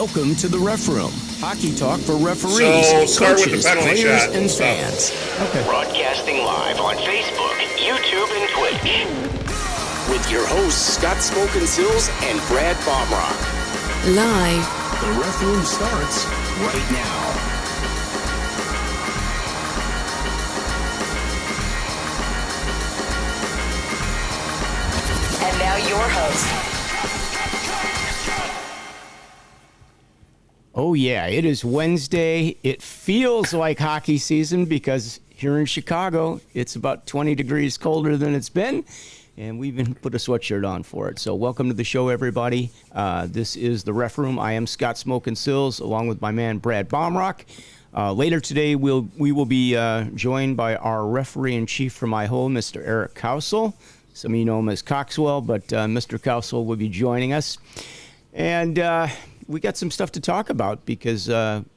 Welcome to the Ref Room. Hockey talk for referees, So start coaches, with the penalty players, shot and stuff. fans. Okay. Broadcasting live on Facebook, YouTube, and Twitch. With your hosts, Scott Smokin, Silz and Brad Baumruck. Live. The Ref Room starts right now. And now your host. Oh, yeah, it is Wednesday. It feels like hockey season because here in Chicago, it's about 20 degrees colder than it's been, and we even put a sweatshirt on for it. So welcome to the show, everybody. This is the Ref Room. I am Scott Smokin Silz, along with my man Brad Baumruck. Later today, we will be joined by our referee-in-chief from IHOA, Mr. Eric Cowsill. Some of you know him as Coxwell, but Mr. Cowsill will be joining us. And we got some stuff to talk about because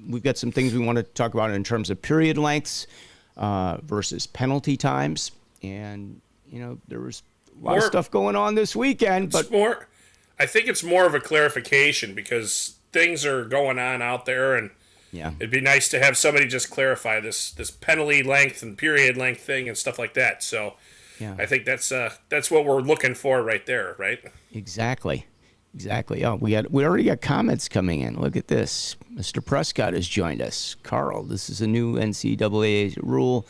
we've got some things we want to talk about in terms of period lengths versus penalty times. And, you know, there was a lot of stuff going on this weekend. But I think it's more of a clarification because things are going on out there, and it'd be nice to have somebody just clarify this penalty length and period length thing and stuff like that. So I think that's what we're looking for right there, right? Exactly. Oh, we already got comments coming in. Look at this. Mr. Prescott has joined us. Carl, this is a new NCAA rule.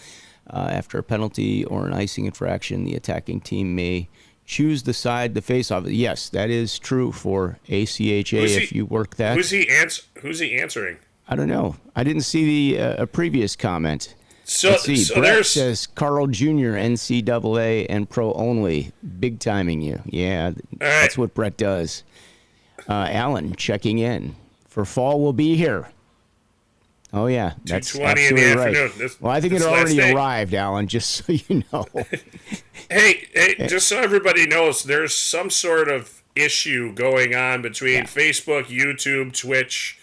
After a penalty or an icing infraction, the attacking team may choose the side to face off. Yes, that is true for ACHA if you work that. Who's he answering? I don't know. I didn't see the a previous comment. So, Let's see. so Brett there's says Carl Jr., NCAA and pro only. Big timing you. Yeah, that's what Brett does. Alan checking in. For fall, we'll be here. Oh, yeah. That's 2:20 in the absolutely afternoon. right. Well, I think it already arrived, Alan, just so you know. Hey, just so everybody knows, there's some sort of issue going on between Facebook, YouTube, Twitch.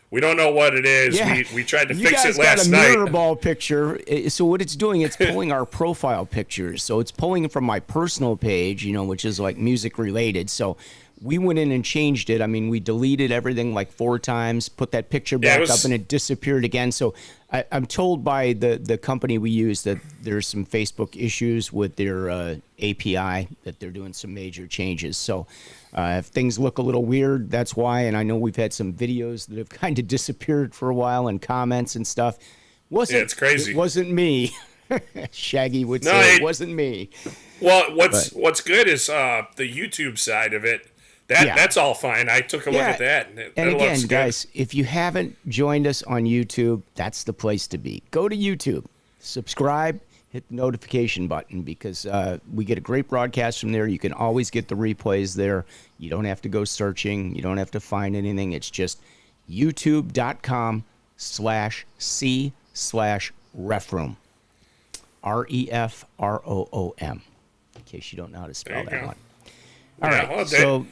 We don't know what it is. Yeah. We tried to fix it last night. You guys got a night. mirror ball picture. So what it's doing, it's pulling our profile pictures. So it's pulling it from my personal page, you know, which is like music related. So we went in and changed it. I mean, we deleted everything like 4 times, put that picture back up, and it disappeared again. So I'm told by the company we use that there's some Facebook issues with their API, that they're doing some major changes. So if things look a little weird, that's why. And I know we've had some videos that have kind of disappeared for a while and comments and stuff. It's crazy. It wasn't me. Shaggy would say it wasn't me. Well, what's good is the YouTube side of it. That's all fine. I took a look at that. And again, guys, if you haven't joined us on YouTube, that's the place to be. Go to YouTube, subscribe, hit the notification button because we get a great broadcast from there. You can always get the replays there. You don't have to go searching. You don't have to find anything. It's just youtube.com/c/refroom. REFROOM. In case you don't know how to spell that one. All right.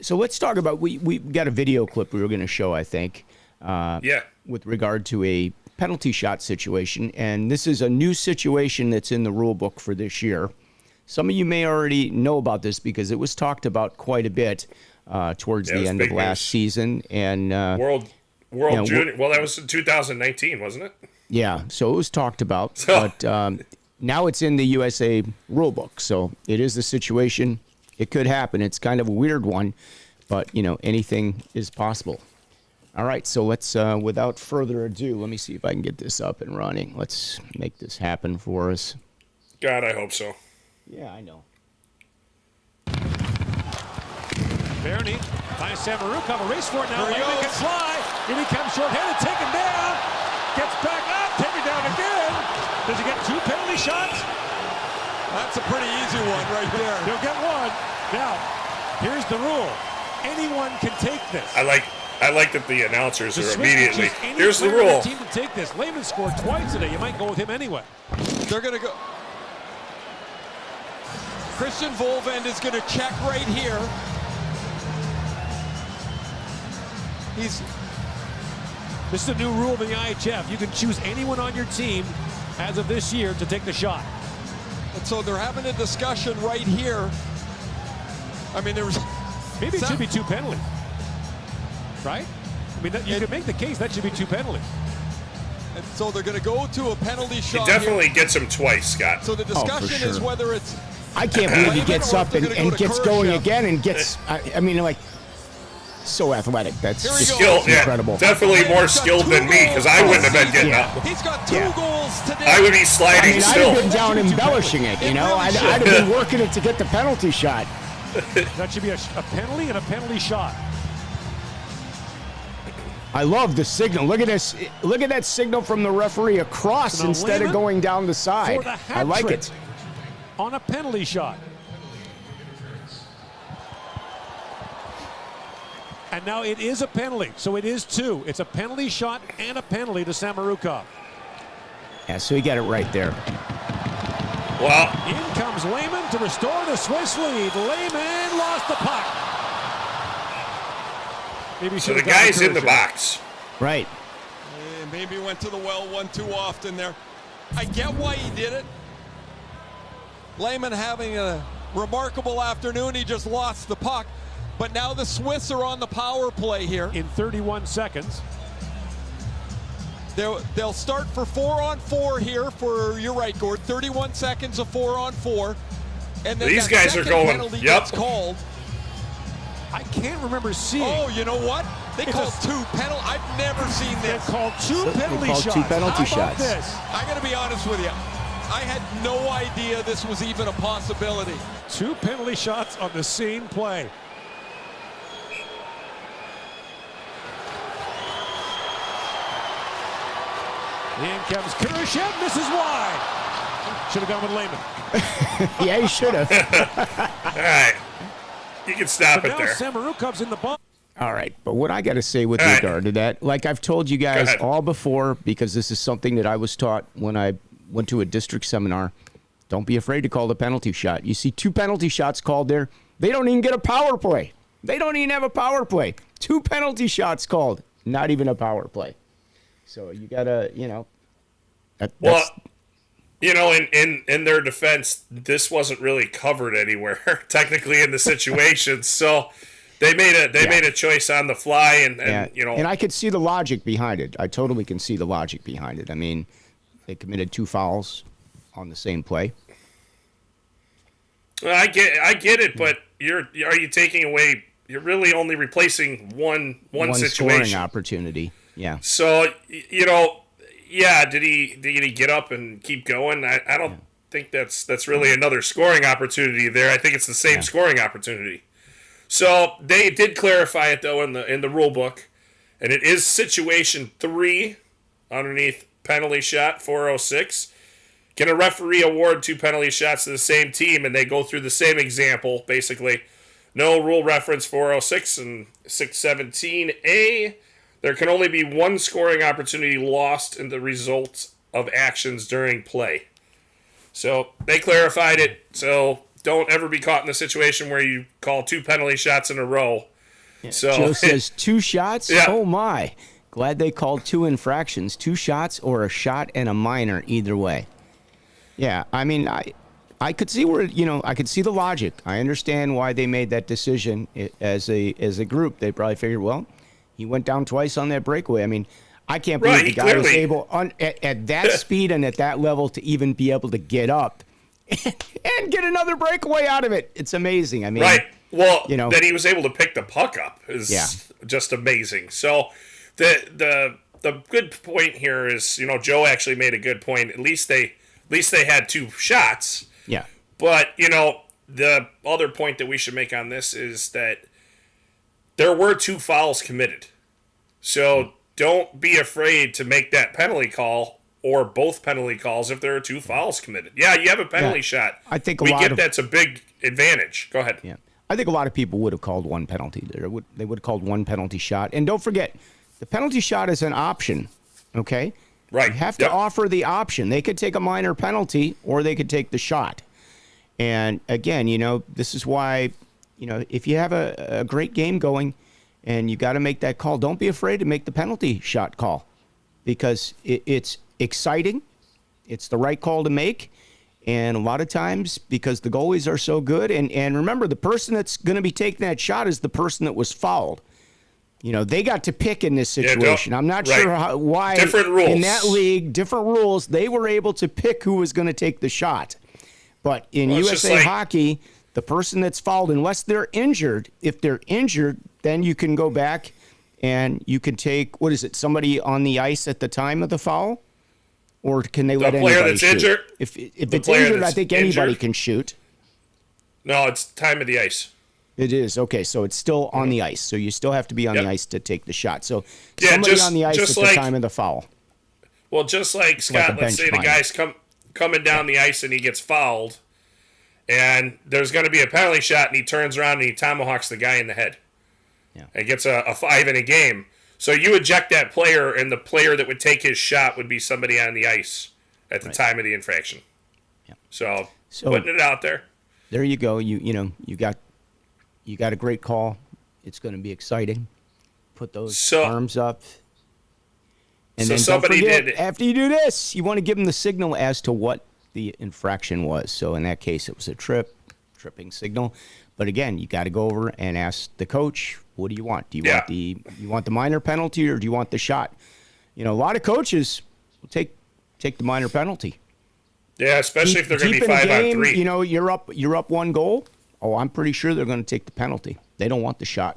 So let's talk about, we got a video clip we were going to show, I think, with regard to a penalty shot situation. And this is a new situation that's in the rule book for this year. Some of you may already know about this because it was talked about quite a bit towards the end of last season. And World Junior. Well, that was in 2019, wasn't it? Yeah, so it was talked about. But now it's in the USA rule book. So it is the situation. It could happen. It's kind of a weird one, but, you know, anything is possible. All right, so let's, without further ado, let me see if I can get this up and running. Let's make this happen for us. God, I hope so. Yeah, I know. Bernie finds Samaruk on a race for it now. Lehman can fly. Here he comes short-handed, taken down. Gets back up, taken down again. Does he get 2 penalty shots? That's a pretty easy one right there. He'll get one. Now, here's the rule. Anyone can take this. I like that the announcers are immediately. Here's the rule. Team to take this. Lehman scored twice today. You might go with him anyway. They're going to go. Christian Volvend is going to check right here. This is a new rule of the IHF. You can choose anyone on your team as of this year to take the shot. And so they're having a discussion right here. I mean, there was... Maybe it should be 2 penalties. Right? I mean, you could make the case that should be 2 penalties. And so they're going to go to a penalty He shot. definitely here. gets him twice, Scott. So the discussion sure. is whether it's. I can't believe he Layman gets or up if they're and, gonna go and to gets going Kurashev. again and gets, I mean, like, so athletic. That's Here he just goes. Skill, yeah, incredible. definitely more skilled than me because I wouldn't have been getting Yeah. up. He's got 2 Yeah. goals today. I would be I sliding mean, I'd still. have been down embellishing it, you know? really I'd should. have been working it to get the penalty shot. That should be a penalty and a penalty shot. I love the signal. Look at this. Look at that signal from the referee across Now instead of Layman going down the side. For the hat I like trick it. on a penalty shot. And now it is a penalty, so it is 2. It's a penalty shot and a penalty to Samorukov. Yeah, so he got it right there. Well, In comes Layman to restore the Swiss lead. Layman lost the puck. Maybe so should the have gone to guy's in the Kurashev. box. Right. Maybe went to the well one too often there. I get why he did it. Layman having a remarkable afternoon. He just lost the puck. But now the Swiss are on the power play here. In 31 seconds. They'll start for 4-on-4 here for, you're right, Gord, 31 seconds of 4-on-4. And then These that guys are second going, penalty yep. gets called. I can't remember seeing. Oh, you know what? They It's called a- 2 penalties. I've never seen They this. called 2 They penalty called shots. two penalty How about shots. this? I got to be honest with you. I had no idea this was even a possibility. 2 penalty shots on the same play. In comes Kurashev, misses wide. Should have gone with Layman. Yeah, he should have. All right. You can stop But it now there. Samarukov's in the box. All right, but what I got to say with All right. regard to that, like I've told you guys ahead. all before, because this is something that I was taught when I went to a district seminar, don't be afraid to call the penalty shot. You see 2 penalty shots called there, they don't even get a power play. They don't even have a power play. 2 penalty shots called, not even a power play. So you got to, you know. Well, That's, you know, in their defense, this wasn't really covered anywhere, technically, in the situation. So they made a choice on the fly, and you know. And I could see the logic behind it. I totally can see the logic behind it. I mean, they committed 2 fouls on the same play. Well, I get it, but are you taking away? You're really only replacing one One scoring situation. opportunity. Yeah. So you know, yeah. Did he get up and keep going? I don't think that's really another scoring opportunity there. I think it's the same scoring opportunity. So they did clarify it though in the rule book, and it is situation 3 underneath penalty shot 406. Can a referee award 2 penalty shots to the same team? And they go through the same example, basically. No rule reference 406 and 617A. There can only be 1 scoring opportunity lost in the result of actions during play. So they clarified it. So don't ever be caught in the situation where you call 2 penalty shots in a row. So Joe says 2 shots? Yeah. Oh, my. Glad they called 2 infractions. 2 shots or a shot and a minor either way. Yeah, I mean, I could see where, you know, I could see the logic. I understand why they made that decision as a group. They probably figured, well, he went down twice on that breakaway. I mean, I can't believe Right, the he guy was clearly- able, at that speed and at that level, to even be able to get up and get another breakaway out of it. It's amazing. I mean, right. Well, you know. that he was able to pick the puck up is just amazing. So the good point here is, you know, Joe actually made a good point. At least they had 2 shots. Yeah. But, you know, the other point that we should make on this is that there were 2 fouls committed. So don't be afraid to make that penalty call or both penalty calls if there are 2 fouls committed. Yeah, you have a penalty shot. I think we get that's a big advantage. Go ahead. Yeah. I think a lot of people would have called 1 penalty. They would have called 1 penalty shot. And don't forget, the penalty shot is an option, okay? Right. You have to offer the option. They could take a minor penalty or they could take the shot. And again, you know, this is why, you know, if you have a great game going and you got to make that call, don't be afraid to make the penalty shot call, because it's exciting. It's the right call to make. And a lot of times, because the goalies are so good, and remember, the person that's going to be taking that shot is the person that was fouled. They got to pick in this situation. I'm not right. sure why different rules. in that league, different rules, they were able to pick who was going to take the shot. But in USA Hockey, the person that's fouled, unless they're injured, if they're injured, then you can go back and you can take, somebody on the ice at the time of the foul? Or can they let anybody shoot? The player that's injured? If it's injured, I think anybody can shoot. No, it's time of the ice. It is. Okay, so it's still on the ice. So you still have to be on the ice to take the shot. So somebody on the ice at the time of the foul. Well, just like Scott, let's say the guy's coming down the ice and he gets fouled, and there's going to be a penalty shot, and he turns around and he tomahawks the guy in the head. Yeah. And gets a 5 in a game. So you eject that player, and the player that would take his shot would be somebody on the ice at the time of the infraction. Yeah. So putting it out there. There you go. You got a great call. It's going to be exciting. Put those arms up. And then don't forget, after you do this, you want to give them the signal as to what the infraction was. So in that case, it was a tripping signal. But again, you got to go over and ask the coach, what do you want? Do you want the minor penalty, or do you want the shot? A lot of coaches will take the minor penalty. Yeah, especially if they're going to be 5-on-3. You're up 1 goal. Oh, I'm pretty sure they're going to take the penalty. They don't want the shot.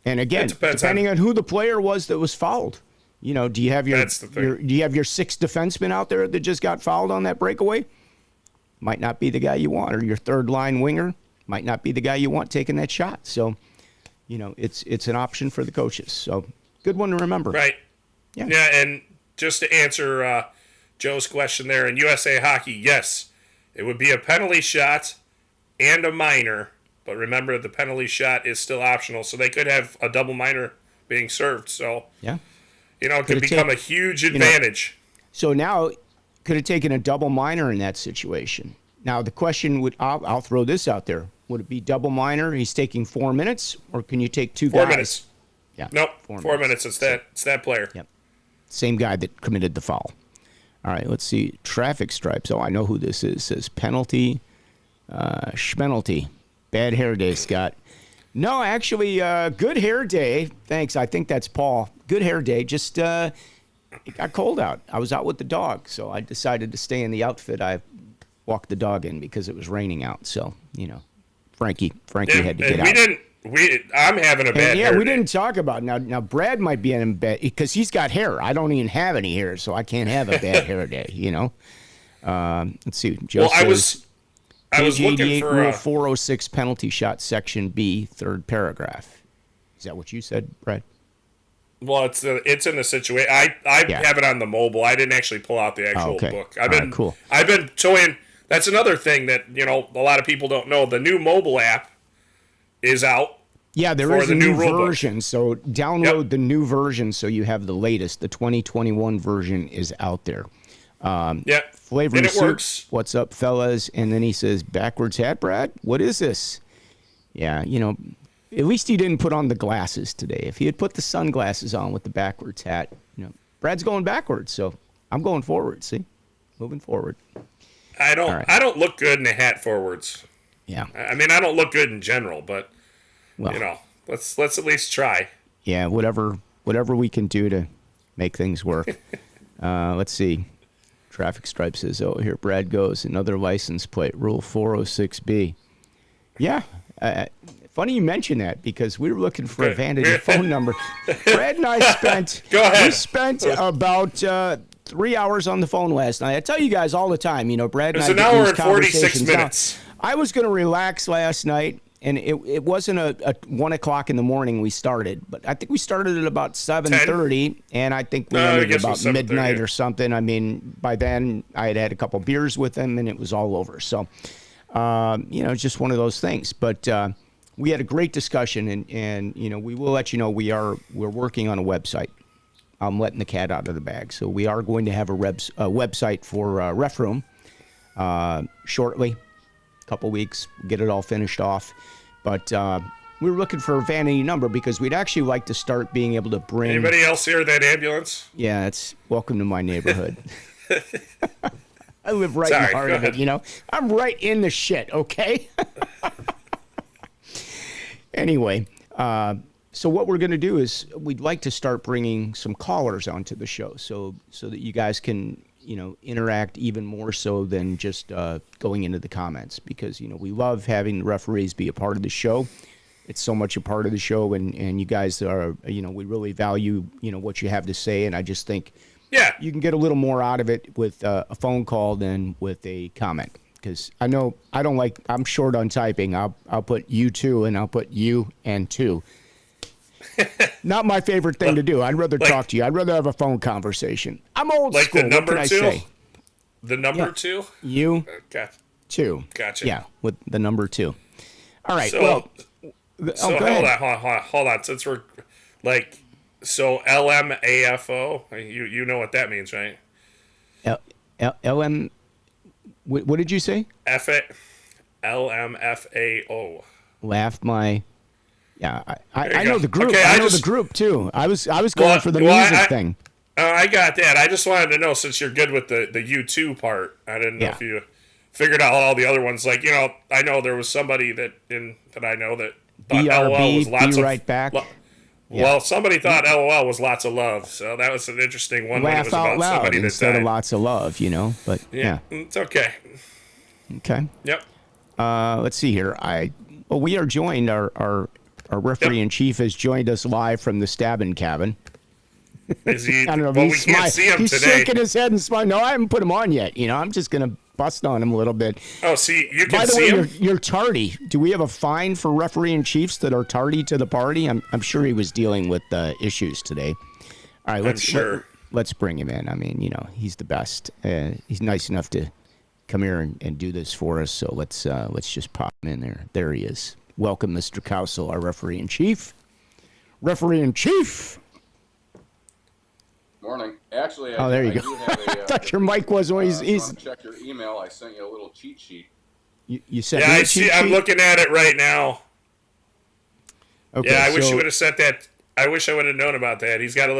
And again, depending on who the player was that was fouled. Do you have your 6 defensemen out there that just got fouled on that breakaway? Might not be the guy you want, or your third line winger might not be the guy you want taking that shot. So, it's an option for the coaches. So, good one to remember. Right. Yeah, and just to answer Joe's question there, in USA Hockey, yes, it would be a penalty shot and a minor, but remember the penalty shot is still optional, so they could have a double minor being served. So, it could become a huge advantage. So now, could have taken a double minor in that situation. Now, the question I'll throw this out there. Would it be double minor? He's taking 4 minutes, or can you take 2 guys? 4 minutes. Yeah. Nope. 4 minutes. It's that player. Yep. Same guy that committed the foul. All right, let's see. Traffic stripes. Oh, I know who this is. It says penalty. Schmenalty. Bad hair day, Scott. No, actually, good hair day. Thanks. I think that's Paul. Good hair day. Just it got cold out. I was out with the dog, so I decided to stay in the outfit I walked the dog in because it was raining out. So, Frankie had to get out. I'm having a bad hair we day. didn't talk about it. Now Brad might be in bed because he's got hair. I don't even have any hair, so I can't have a bad hair day, Let's see. Joe says, I was looking for Rule 406 penalty shot, section B, 3rd paragraph. Is that what you said, Brad? Well, it's in the situation. I have it on the mobile. I didn't actually pull out the actual book. Cool. I've been toying. That's another thing that a lot of people don't know. The new mobile app is out. Yeah, there is a new version. So download the new version so you have the latest. The 2021 version is out there. Flavor and it works. What's up, fellas? And then he says, backwards hat, Brad? What is this? Yeah, at least he didn't put on the glasses today. If he had put the sunglasses on with the backwards hat, Brad's going backwards, so I'm going forward, see? Moving forward. I don't look good in a hat forwards. Yeah. I mean, I don't look good in general, but let's at least try. Yeah, whatever we can do to make things work. Let's see. Traffic Stripe says, oh, here Brad goes. Another license plate. Rule 406B. Yeah. Funny you mention that because we were looking for a vanity phone number. Brad and I spent about 3 hours on the phone last night. I tell you guys all the time, Brad and I. It was an hour and 46 minutes. I was going to relax last night, and it wasn't a 1 o'clock in the morning we started, but I think we started at about 7:30, and I think we ended about midnight or something. I mean, by then I had a couple beers with him, and it was all over. So, it's just one of those things. But we had a great discussion, and we will let you know we're working on a website. I'm letting the cat out of the bag. So we are going to have a website for Ref Room shortly. Couple weeks, get it all finished off. But we were looking for a vanity number because we'd actually like to start being able to bring... Anybody else hear that ambulance? Yeah, it's welcome to my neighborhood. I live right in the heart of it, I'm right in the shit, okay? Anyway, So what we're going to do is we'd like to start bringing some callers onto the show, so that you guys can interact even more so than just going into the comments, because we love having the referees be a part of the show. It's so much a part of the show, and you guys are we really value what you have to say, and I just think you can get a little more out of it with a phone call than with a comment. Because I'm short on typing. I'll put you two and I'll put you and two. Not my favorite thing to do. I'd rather talk to you. I'd rather have a phone conversation. I'm old school. The number what can two? I say? The number two? You two. Gotcha. Yeah, with the number two. All right. So, go hold on. Since we're LMAFO, you know what that means, right? LM. What did you say? LMFAO. Laugh my. Yeah, I know the group. Okay, I know the group too. I was going for the music thing. I got that. I just wanted to know, since you're good with the U2 part, I didn't know if you figured out all the other ones. I know there was somebody that I know that thought LOL was lots of right back. Well, somebody thought LOL was lots of love, so that was an interesting one. Laugh it was out about loud somebody instead that of lots of love, But yeah, it's okay. Okay. Yep. Let's see here. We are joined. Our referee in chief has joined us live from the stabbing cabin. Is he? I don't know. Well, we can't see him he's today. shaking his head and smiling. No, I haven't put him on yet. I'm just gonna bust on him a little bit. Oh, see, you can By the see way, him. you're tardy. Do we have a fine for referee in chiefs that are tardy to the party? I'm sure he was dealing with issues today. All right, let's bring him in. I mean, he's the best. He's nice enough to come here and do this for us. So let's just pop him in there. There he is. Welcome, Mr. Cowsill, our referee in chief. Referee in chief. Morning. Actually, there you go. do have a, I thought your mic was always. He's. Check your email. I sent you a little cheat sheet. You sent. Yeah, I see. I'm looking at it right now. Okay. Yeah, I wish you would have sent that. I wish I would have known about that. He's got a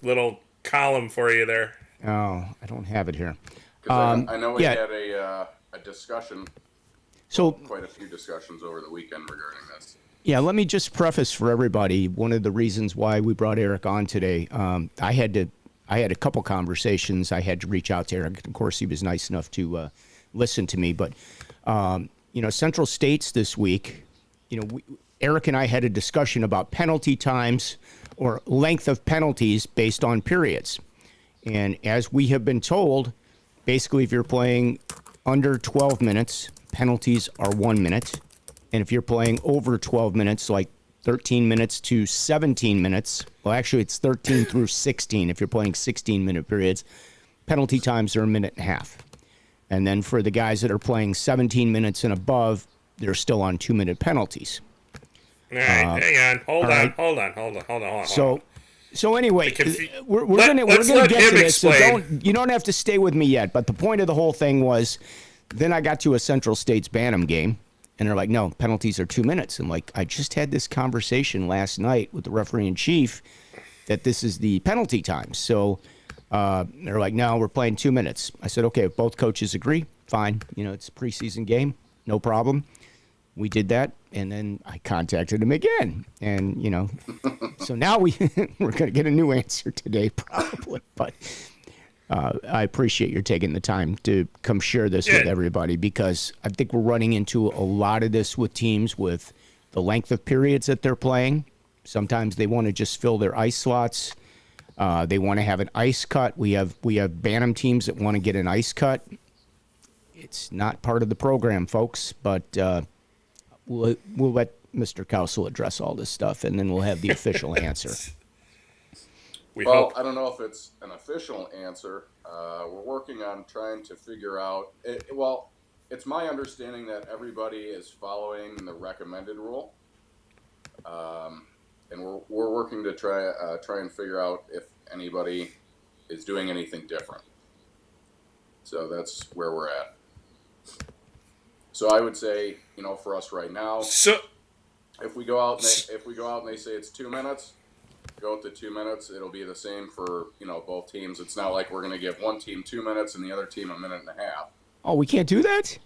little column for you there. Oh, I don't have it here. I know we had a discussion. So quite a few discussions over the weekend regarding this. Yeah, let me just preface for everybody. One of the reasons why we brought Eric on today, I had a couple conversations. I had to reach out to Eric. Of course, he was nice enough to listen to me. But Central States this week, Eric and I had a discussion about penalty times or length of penalties based on periods. And as we have been told, basically, if you're playing under 12 minutes, penalties are 1 minute. And if you're playing over 12 minutes, like 13 minutes to 17 minutes, well, actually, it's 13 through 16. If you're playing 16-minute periods, penalty times are 1.5 minutes. And then for the guys that are playing 17 minutes and above, they're still on 2-minute penalties. All right, hang on. Hold on. So anyway, we're gonna get to this. So you don't have to stay with me yet. But the point of the whole thing was, then I got to a Central States Bantam game, and they're like, no, penalties are 2 minutes. I'm like, I just had this conversation last night with the referee in chief that this is the penalty time. So they're like, no, we're playing 2 minutes. I said, okay, if both coaches agree, fine. It's a preseason game, no problem. We did that, and then I contacted him again. And, so now we're going to get a new answer today, probably. But I appreciate your taking the time to come share this with everybody, because I think we're running into a lot of this with teams with the length of periods that they're playing. Sometimes they want to just fill their ice slots. They want to have an ice cut. We have Bantam teams that want to get an ice cut. It's not part of the program, folks, but we'll let Mr. Cowsill address all this stuff, and then we'll have the official answer. Well, I don't know if it's an official answer. We're working on trying to figure out. It's my understanding that everybody is following the recommended rule, and we're working to try and figure out if anybody is doing anything different. So that's where we're at. So I would say, for us right now, if we go out and they say it's 2 minutes, go with the 2 minutes. It'll be the same for both teams. It's not like we're going to give one team 2 minutes and the other team 1.5 minutes. Oh, we can't do that?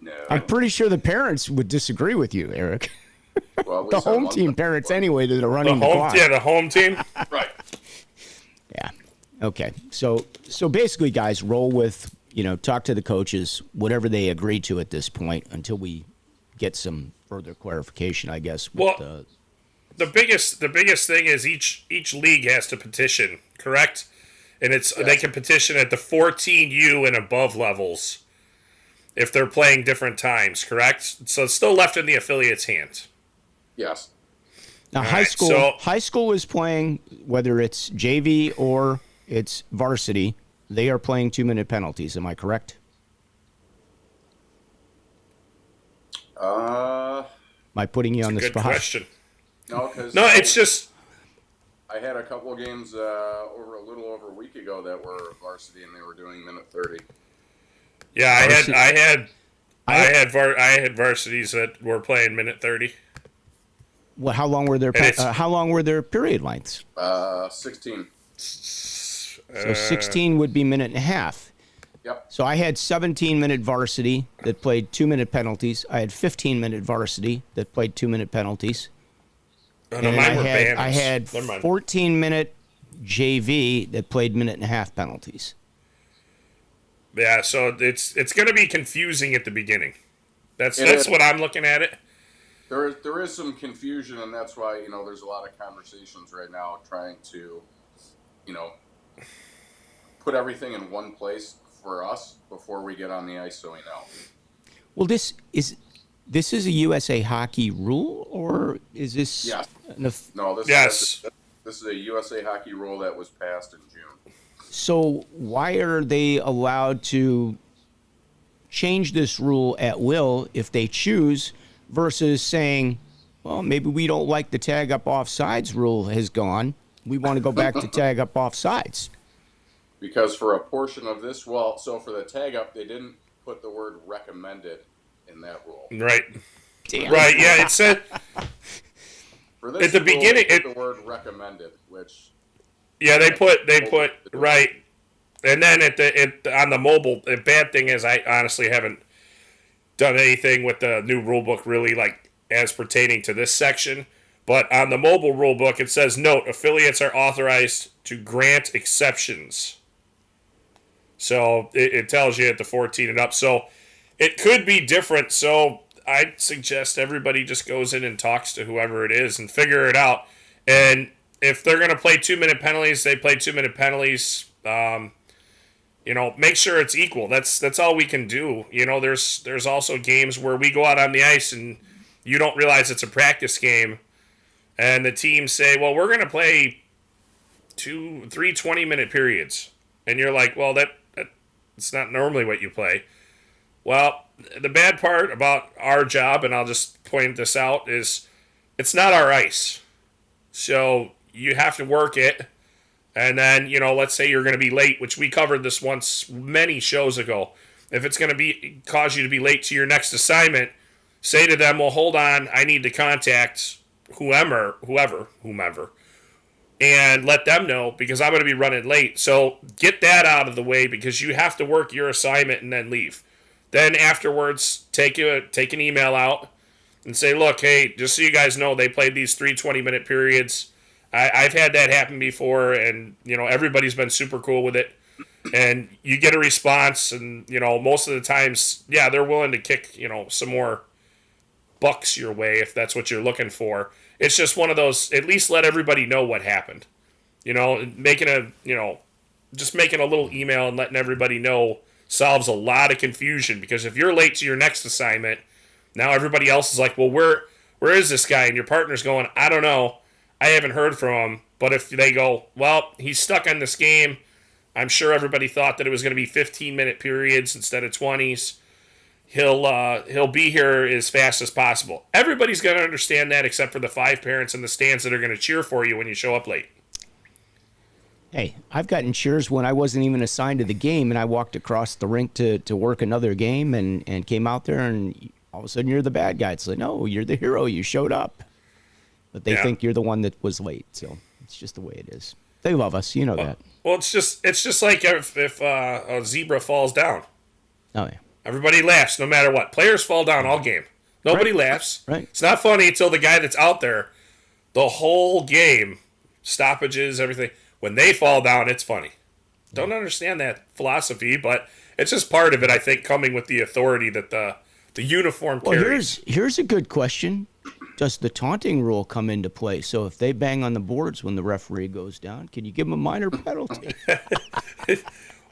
No. I'm pretty sure the parents would disagree with you, Eric. Well, at The least home team parents anyway that are running the clock. Yeah, the home team. Right. Yeah. Okay. So basically, guys, roll with, talk to the coaches, whatever they agree to at this point until we get some further clarification, I guess. Well, the biggest thing is each league has to petition, correct? And they can petition at the 14U and above levels if they're playing different times, correct? So it's still left in the affiliate's hands. Yes. Now, All high right, school, so- high school is playing, whether it's JV or it's varsity, they are playing 2-minute penalties. Am I correct? Am I putting you on the Good spot? question. No, because It's just I had a couple of games over a little over a week ago that were varsity, and they were doing minute 30. yeah. I Varsity- had varsities that were playing minute 30. Well, how long were their period lengths? 16. So 16 would be minute and a half. Yep. So I had 17-minute varsity that played 2-minute penalties. I had 15-minute varsity that played 2-minute penalties. Oh, no, And mine were I banners. had Never mind. 14-minute JV that played minute and a half penalties. Yeah, so it's going to be confusing at the beginning. That's is. what I'm looking at it. There is some confusion, and that's why, there's a lot of conversations right now trying to, put everything in one place for us before we get on the ice so we know. Well, this is a USA Hockey rule, or is this? Yes. No, Yes. This is a USA Hockey rule that was passed in June. So why are they allowed to change this rule at will if they choose, versus saying, well, maybe we don't like the tag up offsides rule has gone. We want to go back to tag up offsides. Because for a portion of this, so for the tag up, they didn't put the word recommended in that rule. Right. Damn. Right, yeah, it said For this at the rule, beginning, they put the word recommended, which they put right. And then on the mobile, the bad thing is I honestly haven't done anything with the new rule book really like as pertaining to this section. But on the mobile rule book, it says, note, affiliates are authorized to grant exceptions. So it tells you at the 14 and up. So it could be different. So I'd suggest everybody just goes in and talks to whoever it is and figure it out. And if they're going to play 2-minute penalties, they play 2-minute penalties. Make sure it's equal. That's all we can do. There's also games where we go out on the ice and you don't realize it's a practice game. And the teams say, well, we're going to play 3 20-minute periods. And you're like, well, that's not normally what you play. Well, the bad part about our job, and I'll just point this out, is it's not our ice. So you have to work it. And then, let's say you're going to be late, which we covered this once many shows ago. If it's going to cause you to be late to your next assignment, say to them, well, hold on, I need to contact whomever, and let them know because I'm going to be running late. So get that out of the way because you have to work your assignment and then leave. Then afterwards, take an email out and say, look, hey, just so you guys know, they played these 3 20-minute periods. I've had that happen before, and, everybody's been super cool with it. And you get a response, and, most of the times, yeah, they're willing to kick, some more bucks your way if that's what you're looking for. It's just one of those, at least let everybody know what happened. Making a little email and letting everybody know solves a lot of confusion, because if you're late to your next assignment, now everybody else is like, well, where is this guy? And your partner's going, I don't know. I haven't heard from him. But if they go, well, he's stuck on this game, I'm sure everybody thought that it was going to be 15-minute periods instead of 20s. He'll be here as fast as possible. Everybody's going to understand that except for the 5 parents in the stands that are going to cheer for you when you show up late. Hey, I've gotten cheers when I wasn't even assigned to the game, and I walked across the rink to work another game and came out there, and all of a sudden you're the bad guy. It's like, no, you're the hero. You showed up. But they think you're the one that was late. So it's just the way it is. They love us. You know that. Well, it's just like if a zebra falls down. Oh, yeah. Everybody laughs no matter what. Players fall down all game. Nobody laughs. Right. It's not funny until the guy that's out there, the whole game, stoppages, everything. When they fall down, it's funny. Don't understand that philosophy, but it's just part of it, I think, coming with the authority that the uniform carries. Here's a good question. Does the taunting rule come into play? So if they bang on the boards when the referee goes down, can you give them a minor penalty?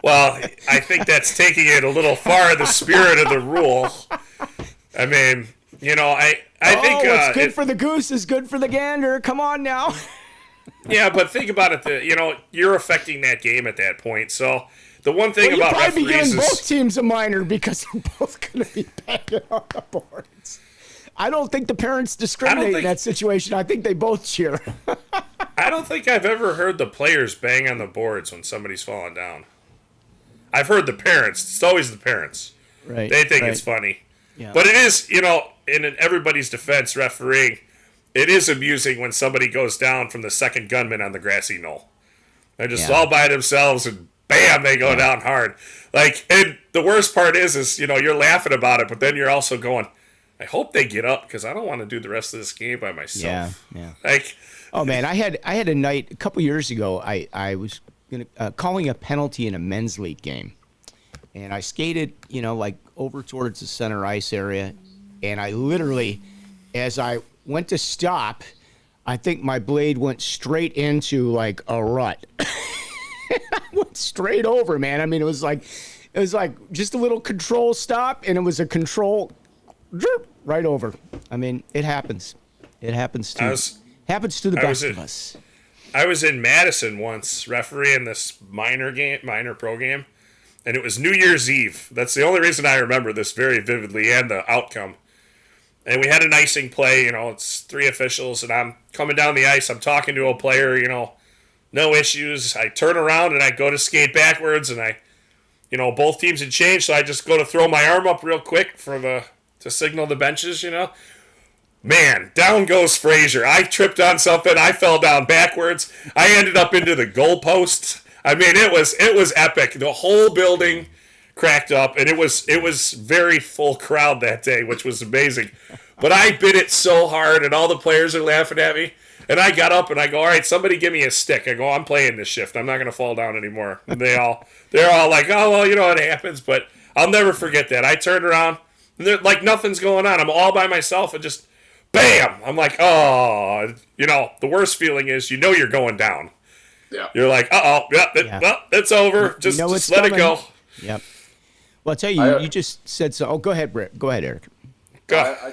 Well, I think that's taking it a little far, the spirit of the rule. I mean, I think... what's good for the goose is good for the gander. Come on now. Yeah, but think about it. You're affecting that game at that point. So the one thing about referees referees be giving is... both teams a minor because they're both going to be banging on the boards. I don't think the parents discriminate in that situation. I think they both cheer. I don't think I've ever heard the players bang on the boards when somebody's falling down. I've heard the parents. It's always the parents. Right. They think it's funny. Yeah. But it is, in everybody's defense, refereeing, it is amusing when somebody goes down from the second gunman on the grassy knoll. They're just all by themselves and bam, they go down hard. And the worst part is you're laughing about it, but then you're also going, I hope they get up because I don't want to do the rest of this game by myself. Yeah. Oh man, I had a night a couple years ago. I was calling a penalty in a men's league game, and I skated over towards the center ice area, and I literally, as I went to stop, I think my blade went straight into a rut. I went straight over, man. I mean, it was like just a little control stop, and it was a control right over. I mean, it happens. It happens to the best of us. I was in Madison once refereeing this minor pro game, and it was New Year's Eve. That's the only reason I remember this very vividly and the outcome. And we had an icing play, it's 3 officials, and I'm coming down the ice. I'm talking to a player, no issues. I turn around and I go to skate backwards, and both teams had changed, so I just go to throw my arm up real quick to signal the benches, Man, down goes Frazier. I tripped on something. I fell down backwards. I ended up into the goalpost. I mean, it was epic. The whole building cracked up, and it was very full crowd that day, which was amazing. But I bit it so hard, and all the players are laughing at me. And I got up and I go, all right, somebody give me a stick. I go, I'm playing this shift. I'm not going to fall down anymore. And they're all like, oh, well, it happens. But I'll never forget that. I turned around, and they're like, nothing's going on. I'm all by myself, and just, bam! I'm like, oh, the worst feeling is, you're going down. Yeah. You're like, well, it's over. Just let it go. Yep. Well, I'll tell you, you just said so. Oh, go ahead, Brett. Go ahead, Eric. Go.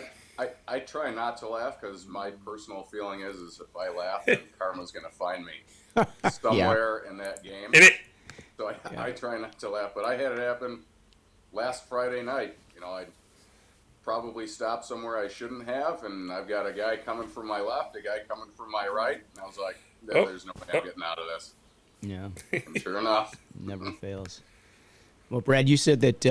I try not to laugh because my personal feeling is if I laugh, then karma's going to find me somewhere in that game. So I try not to laugh. But I had it happen last Friday night. I probably stopped somewhere I shouldn't have, and I've got a guy coming from my left, a guy coming from my right, and I was like, there's no way I'm getting out of this. Yeah. And sure enough. Never fails. Well, Brad, you said that,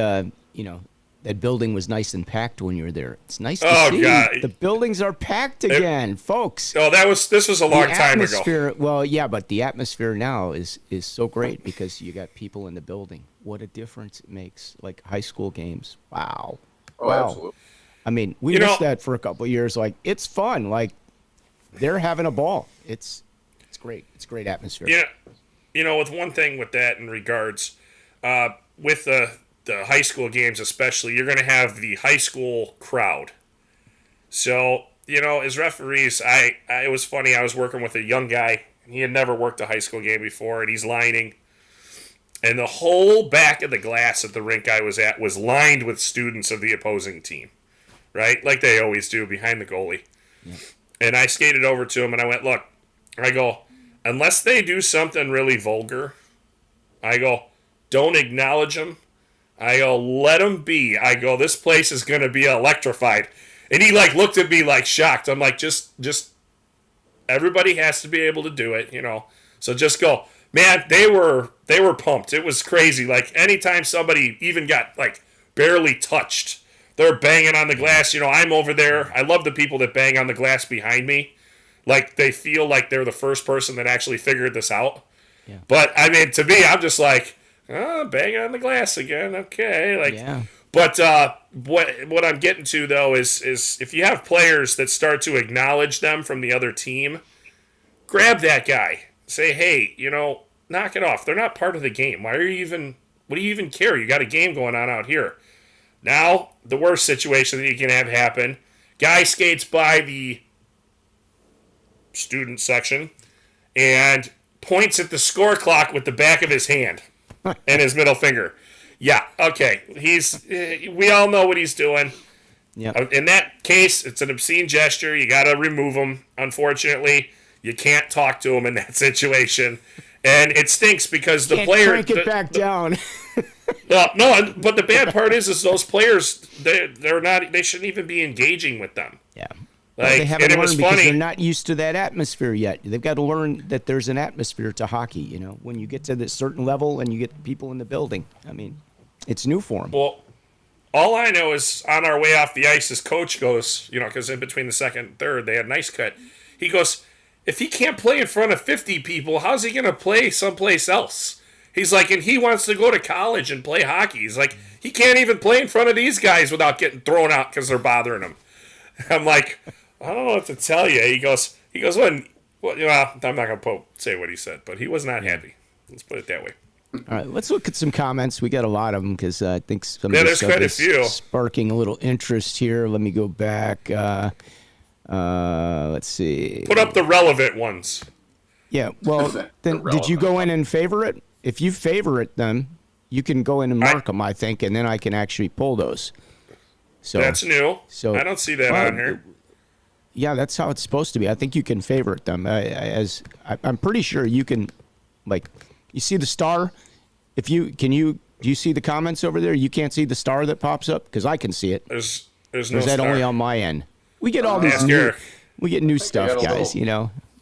that building was nice and packed when you were there. It's nice to see. God. The buildings are packed again, folks. Oh, this was a long time ago. Well, yeah, but the atmosphere now is so great because you got people in the building. What a difference it makes, like high school games. Wow. Oh, wow. Absolutely. I mean, we missed that for a couple of years. Like, it's fun. Like, they're having a ball. It's great. It's great atmosphere. Yeah. With one thing with that in regards, with the high school games especially, you're going to have the high school crowd. So, as referees, it was funny. I was working with a young guy, and he had never worked a high school game before, and he's lining. And the whole back of the glass at the rink I was at was lined with students of the opposing team, right? Like they always do behind the goalie. Yeah. And I skated over to him, and I went, look, I go, unless they do something really vulgar, I go, don't acknowledge them. I go, let them be. I go, this place is going to be electrified. And he looked at me shocked. I'm like, just everybody has to be able to do it, So just go. Man, they were pumped. It was crazy. Anytime somebody even got barely touched, they're banging on the glass. I'm over there. I love the people that bang on the glass behind me. They feel like they're the first person that actually figured this out. Yeah. But I mean, to me, I'm just banging on the glass again. Okay. But what I'm getting to, though, is if you have players that start to acknowledge them from the other team, grab that guy. Say, hey, knock it off. They're not part of the game. What do you even care? You got a game going on out here. Now, the worst situation that you can have happen, guy skates by the student section and points at the score clock with the back of his hand and his middle finger. Yeah, okay. We all know what he's doing. Yep. In that case, it's an obscene gesture. You got to remove him. Unfortunately, you can't talk to him in that situation. And it stinks because the player crank it back down. No, but the bad part is those players they're not. They shouldn't even be engaging with them. Yeah. Like, they haven't and it was learned because funny. they're not used to that atmosphere yet. They've got to learn that there's an atmosphere to hockey. When you get to this certain level and you get people in the building. I mean, it's new for them. Well, all I know is on our way off the ice, his coach goes, because in between the second and third, they had an ice cut. He goes, if he can't play in front of 50 people, how's he going to play someplace else? He's like, and he wants to go to college and play hockey. He's like, he can't even play in front of these guys without getting thrown out because they're bothering him. I'm like, I don't know what to tell you. He goes, well, I'm not going to say what he said, but he was not happy. Let's put it that way. All right, let's look at some comments. We got a lot of them because I think some of Yeah, this there's quite a stuff is few. sparking a little interest here. Let me go back. Let's see. Put up the relevant ones. Yeah, well, then did you go in and favorite? If you favorite them, you can go in and mark them, I think, and then I can actually pull those. So That's new. So I don't see that on here. Yeah, that's how it's supposed to be. I think you can favorite them. I'm pretty sure you can, you see the star. Do you see the comments over there? You can't see the star that pops up because I can see it. There's Or no is that star. only on my end? We get all these Ask new. Eric. We get new stuff, got a guys.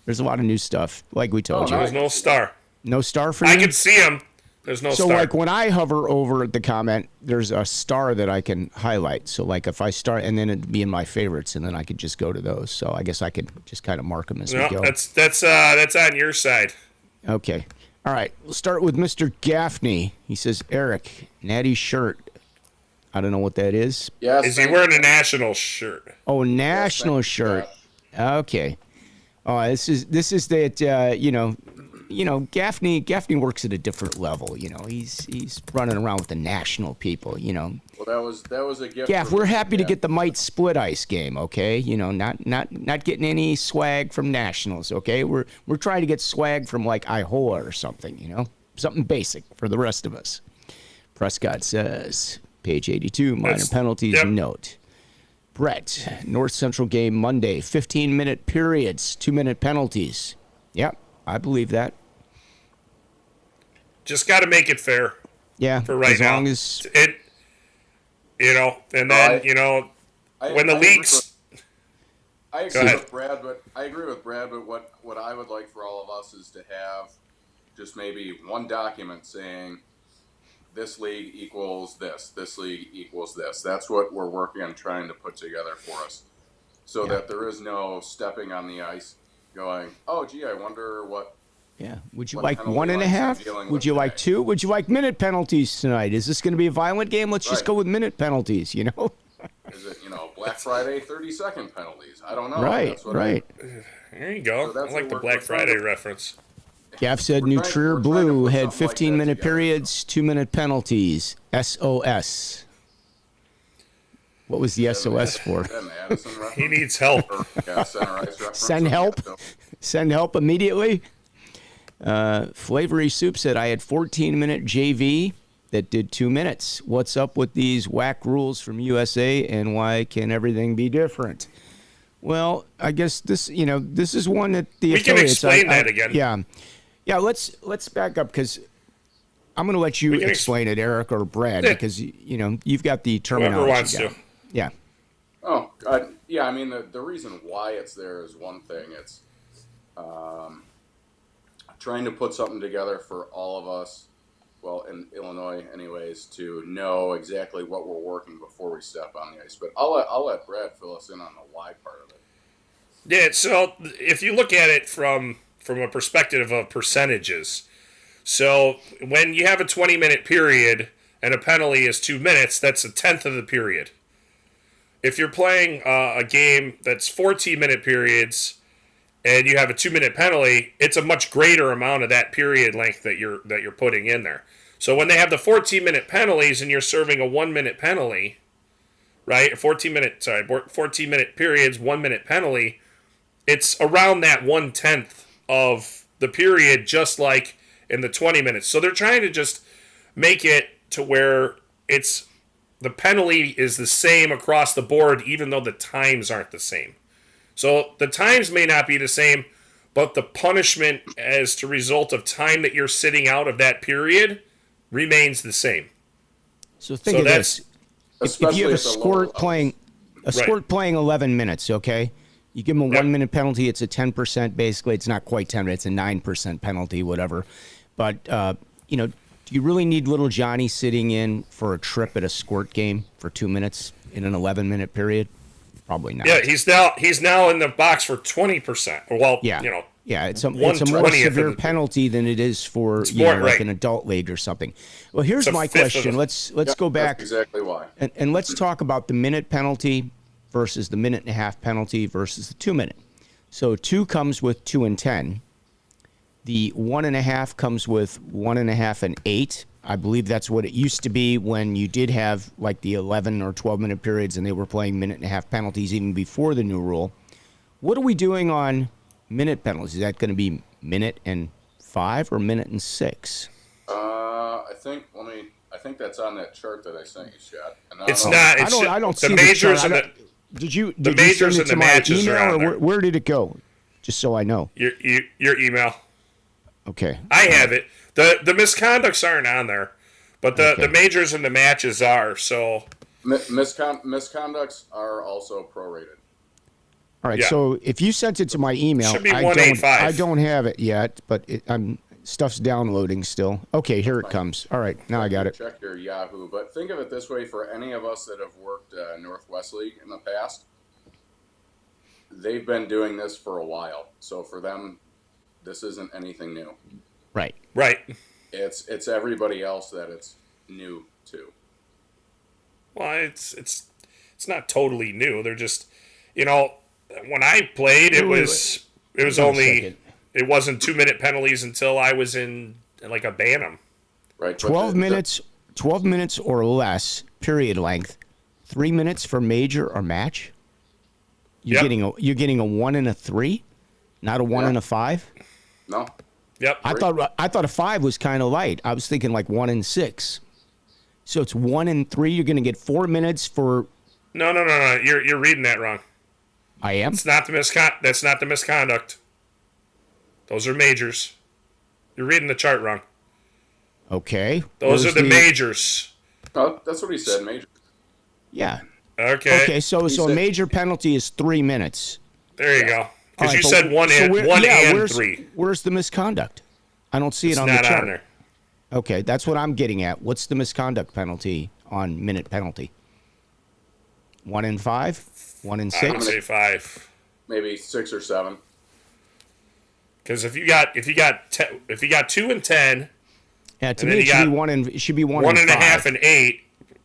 There's a lot of new stuff. Like we told you, There's no star. no star for you. I can see him. There's no So star. like when I hover over the comment, there's a star that I can highlight. So like if I start, and then it'd be in my favorites, and then I could just go to those. So I guess I could just kind of mark them as No, we go. that's on your side. Okay. All right. We'll start with Mr. Gaffney. He says, Eric, natty shirt. I don't know what that is. Yes. Is he wearing a national shirt? Oh, national thank you, shirt. Okay. Oh, this is that Gaffney works at a different level. He's running around with the national people. Well, that was a gift. Gaff, for we're me, happy to yeah. get the Might Split Ice game. Okay, not getting any swag from nationals. Okay, we're trying to get swag from like IHOA or something. Something basic for the rest of us. Prescott says, page 82, minor penalties yep. note. Brett, North Central game Monday, 15-minute periods, 2-minute penalties. Yep, I believe that. Just got to make it fair Yeah, for right as now. long as And then when the leagues. I Go agree ahead. with Brad, but what I would like for all of us is to have just maybe one document saying this league equals this league equals this. That's what we're working on trying to put together for us, so that there is no stepping on the ice going, oh gee, I wonder what. Yeah. Would you What like penalty 1.5? lines I'm dealing Would with you like today? 2? Would you like minute penalties tonight? Is this going to be a violent game? Let's just Right. go with minute penalties, Is it Black Friday 30-second penalties? I don't know. Right, That's what right. There you go. So I that's like what the we're Black trying Friday to- reference. Gaff said We're New trying- Trier we're trying to Blue put had something like that 15-minute together, periods, 2-minute penalties. SOS. What was the SOS for? Is that an Addison reference? He needs help. Or, center ice reference? Send help? So- Send help immediately. Flavory Soup said, I had 14-minute JV that did 2 minutes. What's up with these whack rules from USA, and why can everything be different? Well, I guess this is one that the We can affiliates. explain that again. Yeah. Let's back up because I'm going to let you We can explain it, Eric or Brad, Yeah. because you've got the terminology. Whoever wants down. to. Yeah. Oh, yeah. I mean, the reason why it's there is one thing. It's trying to put something together for all of us, well, in Illinois, anyways, to know exactly what we're working before we step on the ice. But I'll let Brad fill us in on the why part of it. Yeah, so if you look at it from a perspective of percentages, so when you have a 20-minute period, and a penalty is 2 minutes, that's a tenth of the period. If you're playing a game that's 14-minute periods and you have a 2-minute penalty, it's a much greater amount of that period length that you're putting in there. So when they have the 14-minute penalties and you're serving a 1-minute penalty, right? 14-minute periods, 1-minute penalty, it's around that 1/10 of the period, just like in the 20 minutes. So they're trying to just make it to where the penalty is the same across the board, even though the times aren't the same. So the times may not be the same, but the punishment as to result of time that you're sitting out of that period remains the same. So think of this. If you have a squirt playing 11 minutes, okay? You give them a 1-minute penalty, it's a 10%, basically. It's not quite 10, it's a 9% penalty, whatever. But, do you really need little Johnny sitting in for a trip at a squirt game for 2 minutes in an 11-minute period? Probably not. Yeah, he's now in the box for 20%. Well, Yeah, it's a more severe penalty than it is for like an adult league or something. Well, here's my question. Let's go back. That's exactly why. And let's talk about the minute penalty versus the 1.5-minute penalty versus the 2-minute. So 2 comes with 2 and 10. The 1.5 comes with 1.5 and 8. I believe that's what it used to be when you did have like the 11 or 12-minute periods and they were playing 1.5-minute penalties even before the new rule. What are we doing on minute penalties? Is that going to be 1.5 or 1.6? I think that's on that chart that I sent you, Scott. It's not. I don't see the majors the chart. Did you send it to my email, or where did it go? Just so I know. Your email. Okay. I have it. The misconducts aren't on there, but the majors and the matches are. So misconducts are also prorated. All right. Yeah. So if you sent it to my email, should be 185. I don't have it yet, but stuff's downloading still. Okay, here it comes. All right, now I got it. Check your Yahoo, but think of it this way: for any of us that have worked Northwest League in the past, they've been doing this for a while. So for them, this isn't anything new. Right. It's everybody else that it's new to. Well, it's not totally new. They're just, when I played, it wasn't 2-minute penalties until I was in like a Bantam. Right. 12 minutes or less period length. 3 minutes for major or match. You're getting a 1 and a 3, not a 1 and a 5. No. Yep. I thought a 5 was kind of light. I was thinking like 1 and 6. So it's 1 and 3. You're going to get 4 minutes for. No. You're reading that wrong. I am. That's not the misconduct. Those are majors. You're reading the chart wrong. Okay. Those are the majors. Oh, that's what he said, major. Yeah. Okay. So a major penalty is 3 minutes. There you go. Because you said 1 and 3. Where's the misconduct? I don't see it on the chart. It's not on there. Okay, that's what I'm getting at. What's the misconduct penalty on minute penalty? 1 and 5? 1 and 6? I would say 5. Maybe 6 or 7. Because if you got 2 and 10, to me it should be 1 and 1.5 and 8.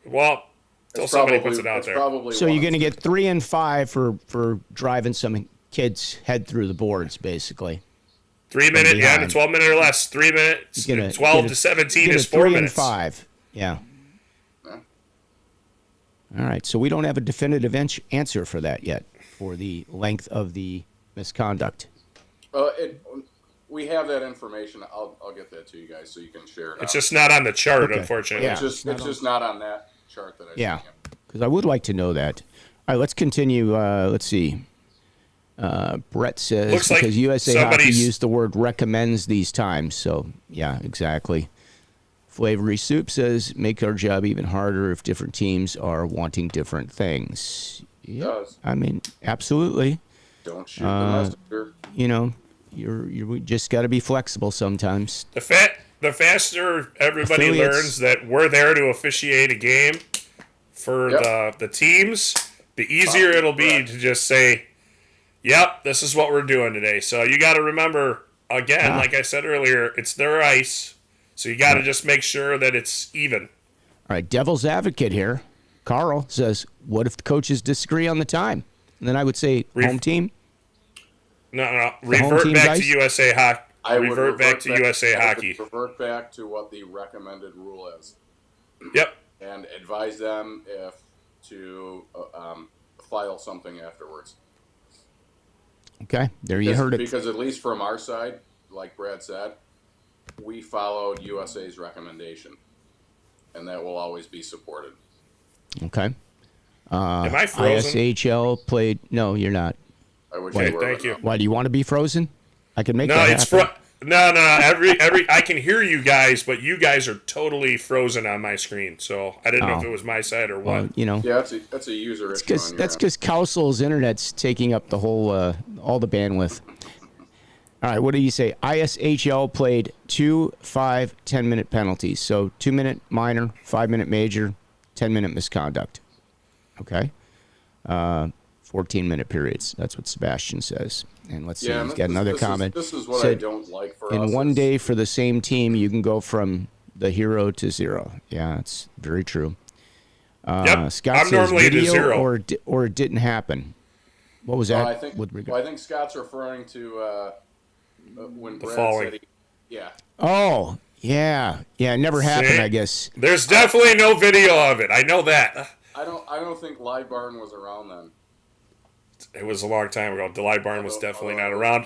Well, until somebody puts it out there. So you're going to get 3 and 5 for driving some kid's head through the boards, basically. 3 minute, and 12 minute or less. 3 minutes. 12 to 17 is 4 minutes. 3 and 5. Yeah. All right. So we don't have a definitive answer for that yet, for the length of the misconduct. We have that information. I'll get that to you guys so you can share it. It's just not on the chart, unfortunately. Yeah, it's just not on that chart that I see. Yeah, because I would like to know that. All right, let's continue. Let's see. Brett says, looks because like USA Hockey used the word recommends these times. So, yeah, exactly. Flavory Soup says, make our job even harder if different teams are wanting different things. Yeah, I mean, absolutely. Don't shoot the messenger. You just got to be flexible sometimes. The faster everybody learns that we're there to officiate a game for the teams, the easier it'll be to just say, yep, this is what we're doing today. So you got to remember, again, like I said earlier, it's their ice. So you got to just make sure that it's even. right, devil's advocate here. Carl says, what if the coaches disagree on the time? And then I would say home team. No. Revert back to USA Hockey. Revert back to USA Hockey. Revert back to what the recommended rule is. Yep. And advise them if to file something afterwards. Okay, there you heard it. Because at least from our side, like Brad said, we followed USA's recommendation, and that will always be supported. Okay. Am I frozen? ISHL played. No, you're not. I wish Okay, you were. thank you. Why do you want to be frozen? I can make No, that it's happen. No. Every I can hear you guys, but you guys are totally frozen on my screen. So I didn't know if it was my side or what. Well, you know. Yeah, that's a user issue. That's because Cowsill's internet's taking up the whole all the bandwidth. All right, what do you say? ISHL played 2 5 10-minute penalties. So 2-minute minor, 5-minute major, 10-minute misconduct. Okay. 14-minute periods. That's what Sebastian says. And let's see, he's got another comment. This is what I don't like for us. In one day for the same team, you can go from the hero to zero. Yeah, it's very true. Yep. Scott I'm says normally at a video zero. or it didn't happen. What was that? I think with regard? I think Scott's referring to when Brad following. said yeah. Oh, yeah. Yeah, it never happened, See? I guess. There's definitely no video of it. I know that. I don't think Live Barn was around then. It was a long time ago. The Live Barn was definitely not Although- around.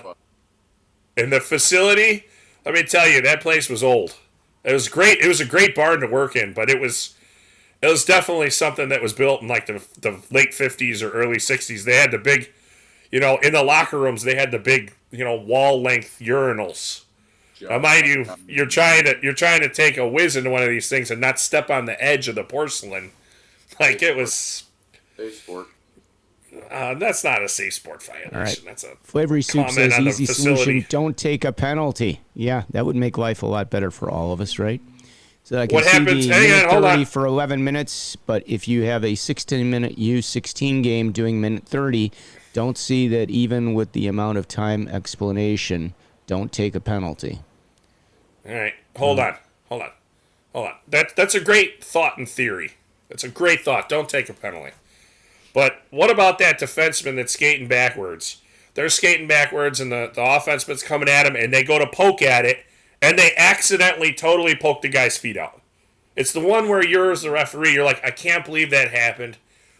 And the facility, let me tell you, that place was old. It was great. It was a great barn to work in, but it was definitely something that was built in like the late 50s or early 60s. They had the big, in the locker rooms, they had the big, wall length urinals. Now, mind you, you're trying to take a whiz into one of these things and not step on the edge of the porcelain. Like it was. Safe sport. That's not a safe sport violation. All right. That's a Flavory Soup comment says on the easy facility. solution, don't take a penalty. Yeah, that would make life a lot better for all of us, right? So I can What see happens- the hang on, minute hold 30 on. for 11 minutes, but if you have a 16-minute U16 game doing minute 30, don't see that even with the amount of time explanation, don't take a penalty. All right, hold on. That's a great thought in theory. That's a great thought. Don't take a penalty. But what about that defenseman that's skating backwards? They're skating backwards, and the offenseman's coming at him, and they go to poke at it, and they accidentally totally poke the guy's feet out. It's the one where you're, as the referee, you're like, I can't believe that happened.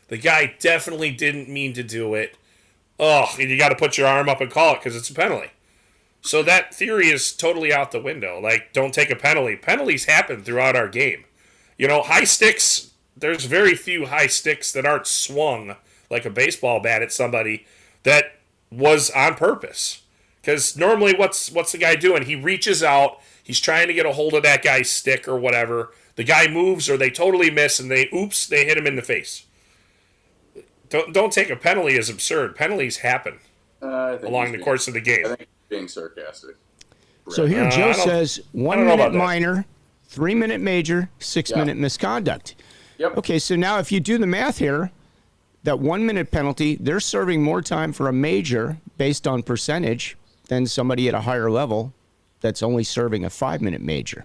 The guy definitely didn't mean to do it. Oh, and you got to put your arm up and call it because it's a penalty. So that theory is totally out the window. Like, don't take a penalty. Penalties happen throughout our game. High sticks, there's very few high sticks that aren't swung like a baseball bat at somebody that was on purpose. Because normally what's the guy doing? He reaches out. He's trying to get a hold of that guy's stick or whatever. The guy moves or they totally miss and they hit him in the face. Don't take a penalty is absurd. Penalties happen along the course of the game. I think he's being sarcastic. So here Joe says 1 know about minute that. minor, 3-minute major, 6-minute misconduct. Yep. Okay, so now if you do the math here, that 1-minute penalty, they're serving more time for a major based on percentage than somebody at a higher level that's only serving a 5-minute major.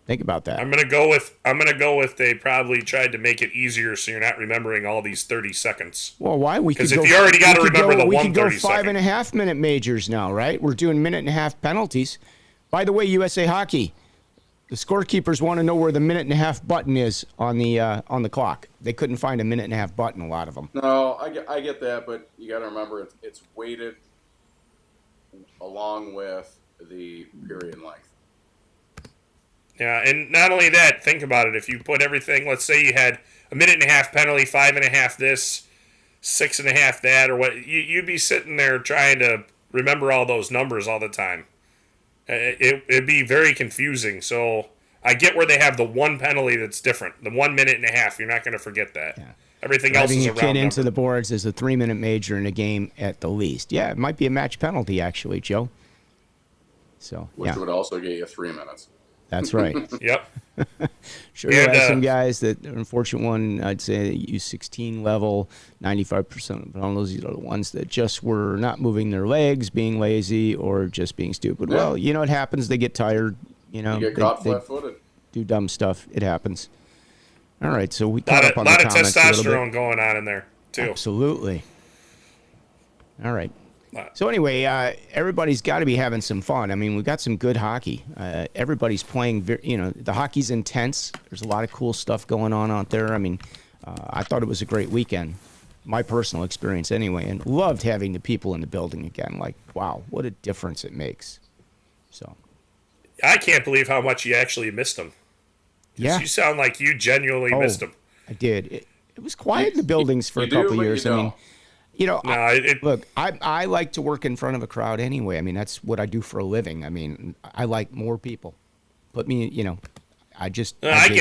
Think about that. I'm gonna go with they probably tried to make it easier so you're not remembering all these 30 seconds. Well, why? Because if you already got to remember the we could go 130 5.5-minute majors now, right? We're doing 1.5-minute penalties. By the way, USA Hockey, the scorekeepers want to know where the 1.5-minute button is on the clock. They couldn't find a 1.5-minute button. A lot of them. No, I get that, but you got to remember it's weighted along with the period length. Yeah, and not only that, think about it. If you put everything, let's say you had a 1.5-minute penalty, 5.5 this, 6.5 that, or what, you'd be sitting there trying to remember all those numbers all the time. It'd be very confusing. So I get where they have the one penalty that's different. The 1.5 minutes. You're not going to forget that. Yeah. Everything else is Driving a your round kid number. into the boards is a 3-minute major in a game at the least. Yeah, it might be a match penalty, actually, Joe. So, Which yeah. would also get you 3 minutes. That's right. Yep. Sure, you have some guys that, unfortunate one, I'd say U16 level, 95% of those are the ones that just were not moving their legs, being lazy, or just being stupid. Yeah. Well, it happens. They get tired. You get caught flat-footed. do dumb stuff. It happens. All right, so we A caught up on the lot of comments a little bit. testosterone going on in there, too. Absolutely. All right. So anyway, everybody's got to be having some fun. I mean, we've got some good hockey. Everybody's playing, the hockey's intense. There's a lot of cool stuff going on out there. I mean, I thought it was a great weekend, my personal experience anyway, and loved having the people in the building again. Like, wow, what a difference it makes. So I can't believe how much you actually missed them. Yeah. You sound like you genuinely missed them. I did. It was quiet in the buildings for a couple years. I mean, look, I like to work in front of a crowd anyway. I mean, that's what I do for a living. I mean, I like more people. Put me, I get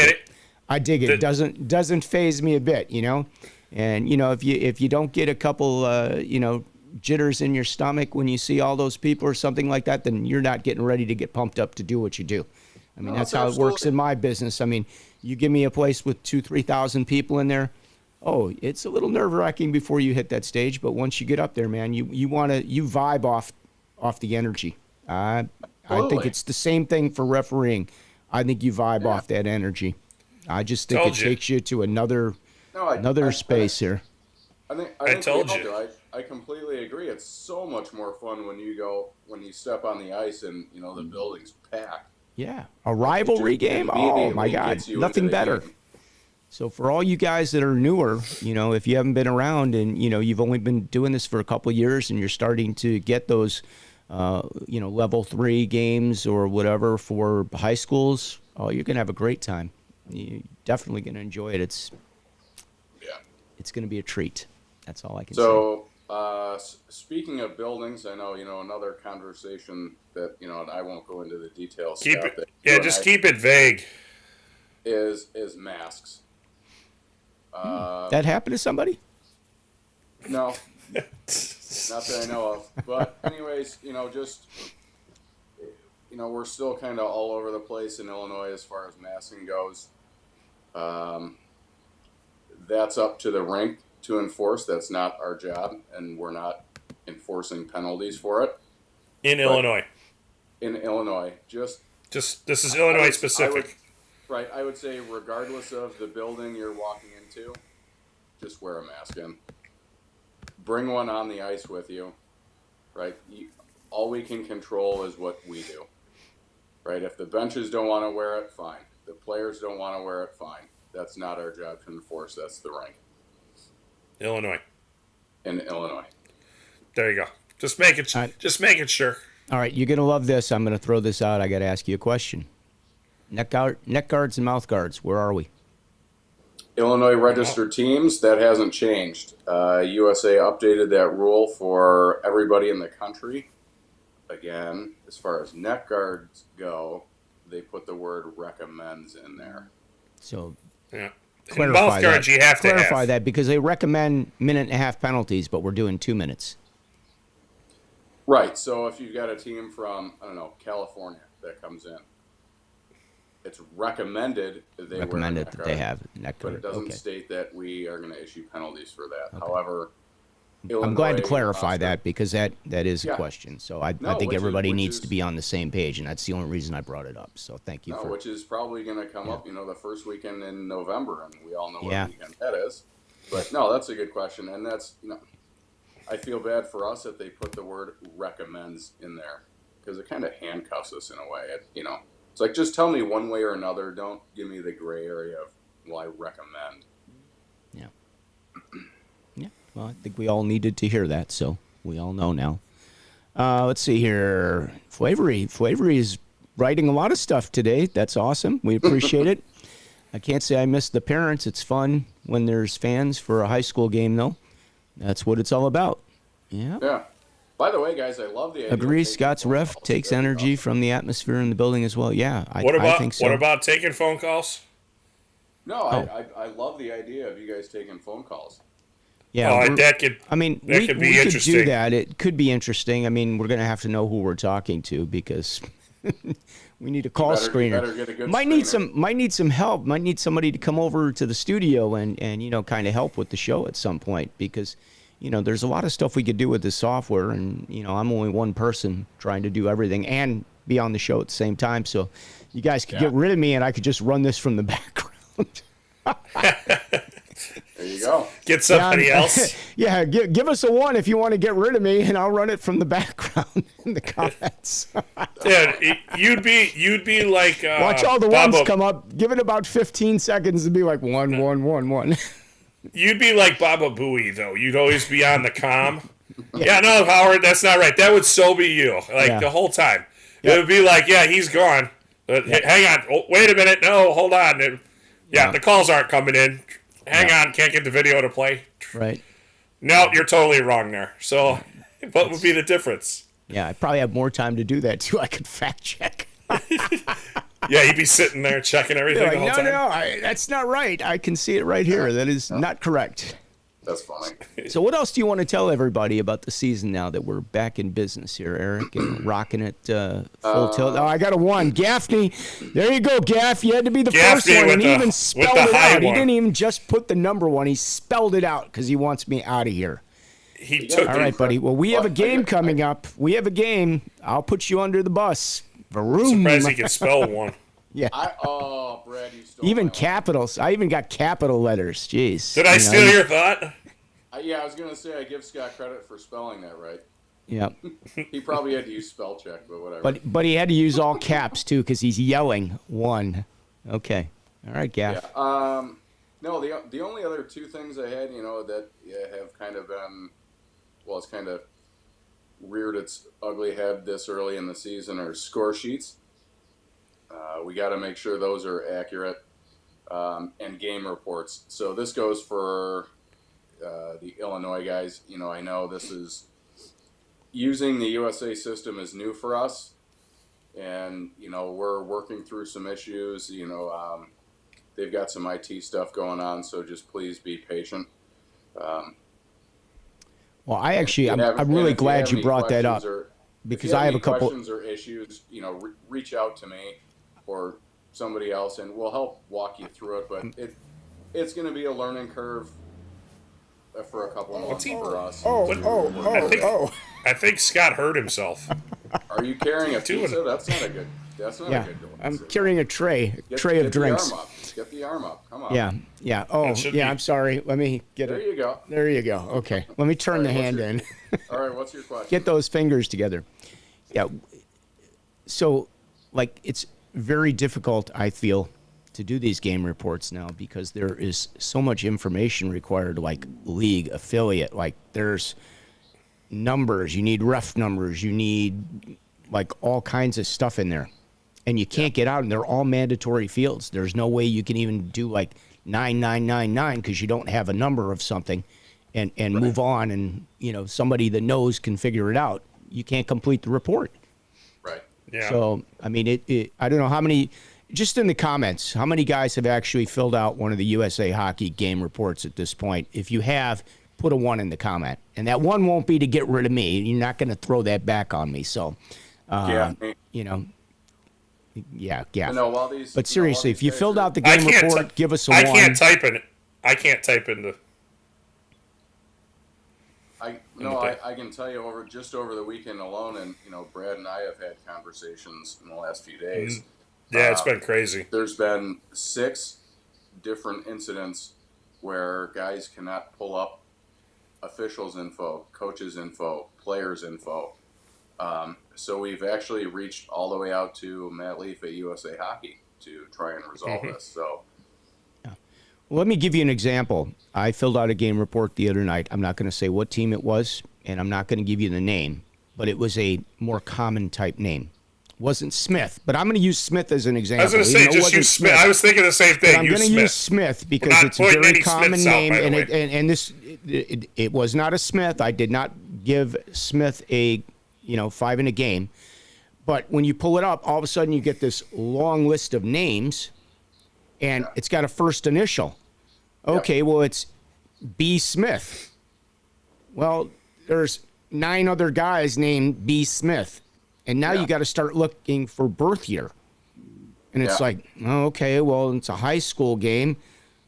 it. I dig it. Doesn't faze me a bit, And if you don't get a couple jitters in your stomach when you see all those people or something like that, then you're not getting ready to get pumped up to do what you do. I mean, that's how it works in my business. I mean, you give me a place with 2,000-3,000 people in there. Oh, it's a little nerve-wracking before you hit that stage, but once you get up there, man, you vibe off the energy. I think it's the same thing for refereeing. I think you vibe off that energy. I just think takes you to another space here. I told you. I completely agree. It's so much more fun when you step on the ice and the building's packed. Yeah, a rivalry game. Oh my God, nothing better. Game. So for all you guys that are newer, if you haven't been around and you've only been doing this for a couple of years and you're starting to get those, level 3 games or whatever for high schools, you're gonna have a great time. You're definitely gonna enjoy it. It's going to be a treat. That's all I can say. So, speaking of buildings, I know, another conversation that, and I won't go into the details. Keep it vague. Is masks. That happened to somebody? No. Not that I know of. But anyways, we're still kind of all over the place in Illinois as far as masking goes. That's up to the rink to enforce. That's not our job, and we're not enforcing penalties for it. In Illinois, just this is Illinois specific. I would say regardless of the building you're walking into, just wear a mask in. Bring one on the ice with you, right? All we can control is what we do, right? If the benches don't want to wear it, fine. The players don't want to wear it, fine. That's not our job to enforce. That's the rink. Illinois. In Illinois. There you go. Just making sure. All right, you're gonna love this. I'm gonna throw this out. I got to ask you a question. Neck guards and mouth guards. Where are we? Illinois registered teams. That hasn't changed. USA updated that rule for everybody in the country. Again, as far as neck guards go, they put the word recommends in there. So, mouth guards you have to clarify that because they recommend 1.5 penalties, but we're doing 2 minutes. Right. So if you've got a team from California that comes in, it's recommended that they wear a neck guard, they have neck guard. But it doesn't state that we are going to issue penalties for that. Okay. However, I'm glad to clarify that because that is a question. So I think everybody needs to be on the same page, and that's the only reason I brought it up. So thank you for which is probably going to come up, the first weekend in November, and we all know what weekend that is. But no, that's a good question, and that's I feel bad for us if they put the word recommends in there because it kind of handcuffs us in a way. It's like just tell me one way or another. Don't give me the gray area of I recommend. Yeah. Yeah. Well, I think we all needed to hear that, so we all know now. Let's see here. Flavory is writing a lot of stuff today. That's awesome. We appreciate it. I can't say I miss the parents. It's fun when there's fans for a high school game, though. That's what it's all about. Yeah. Yeah. By the way, guys, I love the idea. Agree. Scott's ref takes energy from the atmosphere in the building as well. Yeah, I think so. What about taking phone calls? No, I love the idea of you guys taking phone calls. Yeah, that could be interesting. Could do that. It could be interesting. I mean, we're going to have to know who we're talking to because we need a call screener. Might need some help. Might need somebody to come over to the studio and kind of help with the show at some point because there's a lot of stuff we could do with this software and I'm only one person trying to do everything and be on the show at the same time. So you guys could get rid of me, and I could just run this from the background. There you go. Get somebody else. Yeah, give us a 1 if you want to get rid of me, and I'll run it from the background in the comments. Dude, you'd be like watch all the ones come up. Give it about 15 seconds to be like 1, 1, 1, 1. You'd be like Baba Booey, though. You'd always be on the comm. Yeah, no, Howard, that's not right. That would so be you, the whole time. It would be like, yeah, he's gone. But hang on. Oh, wait a minute. No, hold on. The calls aren't coming in. Hang on. Can't get the video to play. Right. No, you're totally wrong there. So what would be the difference? Yeah, I probably have more time to do that, too. I could fact check. Yeah, you'd be sitting there checking everything the whole time. No, that's not right. I can see it right here. That is not correct. That's funny. So what else do you want to tell everybody about the season now that we're back in business here, Eric, and rocking it full tilt? Oh, I got a 1. Gaffney. There you go, Gaff. You had to be the first one, and he even spelled it out. He didn't even just put the number 1. He spelled it out because he wants me out of here. All right, buddy. Well, we have a game coming up. We have a game. I'll put you under the bus. I'm surprised he can spell 1. Yeah. Brad, you stole even capitals. I even got capital letters. Jeez. Did I steal your thought? Yeah, I was going to say I give Scott credit for spelling that right. Yeah. He probably had to use spell check, but whatever. But he had to use all caps, too, because he's yelling 1. Okay. All right, Gaff. Yeah. No, the only other 2 things I had, that have kind of been, well, it's kind of reared its ugly head this early in the season are score sheets. We got to make sure those are accurate, and game reports. So this goes for the Illinois guys. I know this is using the USA system is new for us, and we're working through some issues. They've got some IT stuff going on, so just please be patient. Well, I'm really glad you brought that up, because I have a couple questions or issues. Reach out to me or somebody else, and we'll help walk you through it. But it's going to be a learning curve for a couple of months for us. I think Scott hurt himself. Are you carrying a pizza? That's not a good. That's not a good one. I'm carrying a tray of drinks. Get the arm up. Come on. Yeah. Oh, yeah. I'm sorry. Let me get it. There you go. There you go. Okay. Let me turn the hand in. All right. What's your question? Get those fingers together. Yeah. So, it's very difficult, I feel, to do these game reports now because there is so much information required, like league, affiliate, there's numbers, you need ref numbers, you need all kinds of stuff in there. And you can't get out, and they're all mandatory fields. There's no way you can even do 9999 because you don't have a number of something and move on, and somebody that knows can figure it out. You can't complete the report. Right. Yeah. So, I mean, I don't know how many, just in the comments, how many guys have actually filled out one of the USA Hockey game reports at this point? If you have, put a 1 in the comment. And that 1 won't be to get rid of me. You're not going to throw that back on me. So, Yeah. But seriously, if you filled out the game report, give us a 1. I can't type in it. I can't type in the... I can tell you over the weekend alone, and Brad and I have had conversations in the last few days. Yeah, it's been crazy. There's been 6 different incidents where guys cannot pull up officials' info, coaches' info, players' info. So we've actually reached all the way out to Matt Leaf at USA Hockey to try and resolve this. So. Well, let me give you an example. I filled out a game report the other night. I'm not going to say what team it was, and I'm not going to give you the name, but it was a more common type name. It wasn't Smith, but I'm going to use Smith as an example. I was going to say, just use Smith. I was thinking the same thing. I'm going to use Smith because it's a very common name, and this it was not a Smith. I did not give Smith a 5 in a game. But when you pull it up, all of a sudden you get this long list of names, and it's got a first initial. Okay, well, it's B. Smith. Well, there's 9 other guys named B. Smith. And now you got to start looking for birth year. And it's okay, well, it's a high school game.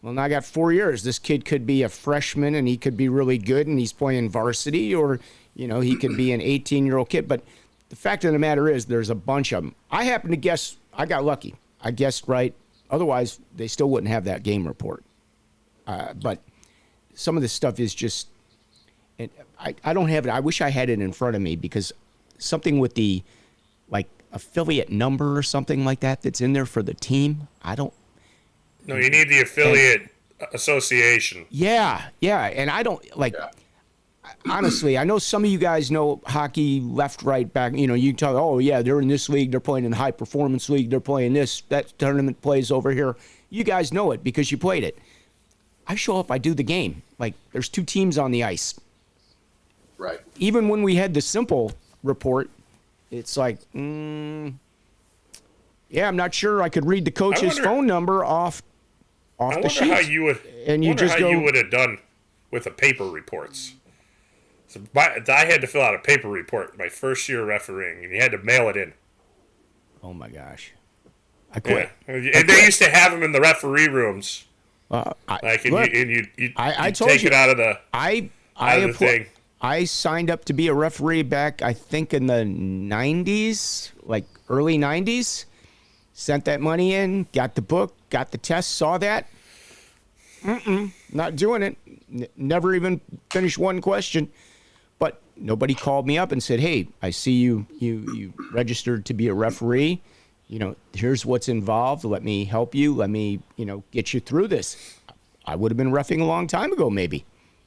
Well, now I got 4 years. This kid could be a freshman, and he could be really good, and he's playing varsity, or, he could be an 18-year-old kid. But the fact of the matter is there's a bunch of them. I happen to guess, I got lucky. I guessed right. Otherwise, they still wouldn't have that game report. But some of this stuff is just, and I don't have it. I wish I had it in front of me because something with the, like, affiliate number or something like that that's in there for the team. I don't. No, you need the affiliate association. Yeah. And I don't, like, honestly, I know some of you guys know hockey left, right, back. You know, you tell, oh, yeah, they're in this league. They're playing in the high performance league. They're playing this. That tournament plays over here. You guys know it because you played it. I show up, I do the game. Like, there's 2 teams on the ice. Right. Even when we had the simple report, it's like, yeah, I'm not sure I could read the coach's phone number off the sheet. How you would, and you just go, you would have done with the paper reports. So I had to fill out a paper report my first year refereeing, and you had to mail it in. Oh my gosh, I quit. Yeah. And they used to have them in the referee rooms. You take told it out of the thing. I signed up to be a referee back, I think, in the 90s, like early 90s. Sent that money in, got the book, got the test, saw that. Not doing it. Never even finished one question. But nobody called me up and said, hey, I see you registered to be a referee. You know, here's what's involved. Let me help you. Let me, get you through this. I would have been reffing a long time ago, maybe.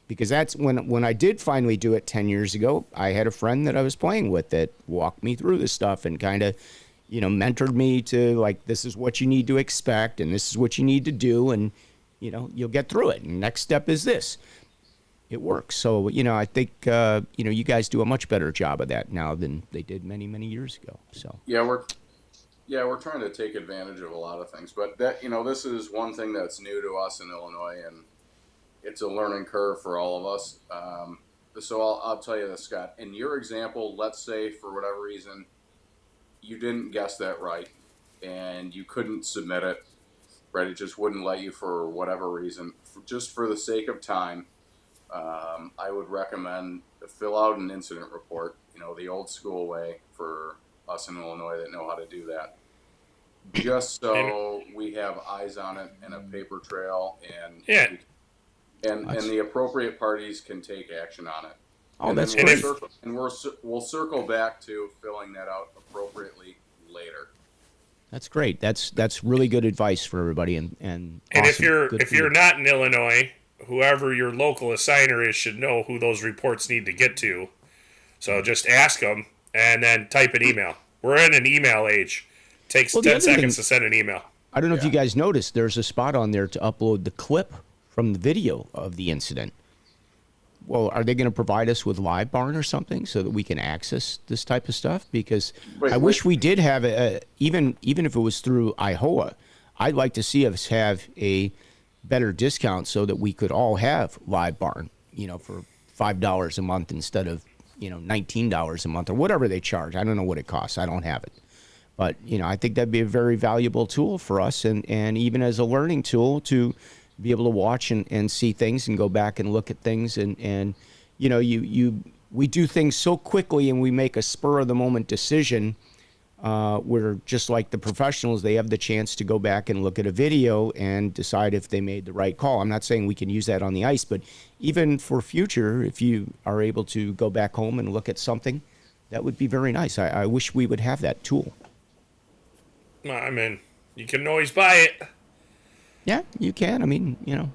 Because that's when I did finally do it 10 years ago, I had a friend that I was playing with that walked me through this stuff and kind of, mentored me to, like, this is what you need to expect and this is what you need to do and, you'll get through it. And next step is this. It works. So, I think, you guys do a much better job of that now than they did many, many years ago. So Yeah, we're trying to take advantage of a lot of things. But, that this is one thing that's new to us in Illinois, and it's a learning curve for all of us. So I'll tell you this, Scott. In your example, let's say for whatever reason you didn't guess that right and you couldn't submit it, right? It just wouldn't let you for whatever reason. Just for the sake of time, I would recommend fill out an incident report, the old school way for us in Illinois that know how to do that. Just so we have eyes on it and a paper trail and the appropriate parties can take action on it. Oh, that's great. We'll circle back to filling that out appropriately later. That's great. That's really good advice for everybody. And awesome. if you're not in Illinois, whoever your local assigner is should know who those reports need to get to. So just ask them and then type an email. We're in an email age. Takes 10 seconds to send an email. I don't know if you guys noticed, there's a spot on there to upload the clip from the video of the incident. Well, are they going to provide us with Live Barn or something so that we can access this type of stuff? Because I wish we did have even if it was through IHOA, I'd like to see us have a better discount so that we could all have Live Barn, for $5 a month instead of, $19 a month or whatever they charge. I don't know what it costs. I don't have it. But, I think that'd be a very valuable tool for us and even as a learning tool to be able to watch and see things and go back and look at things and we do things so quickly and we make a spur of the moment decision where just like the professionals, they have the chance to go back and look at a video and decide if they made the right call. I'm not saying we can use that on the ice, but even for future, if you are able to go back home and look at something, that would be very nice. I wish we would have that tool. I mean, you can always buy it. Yeah, you can. I mean, And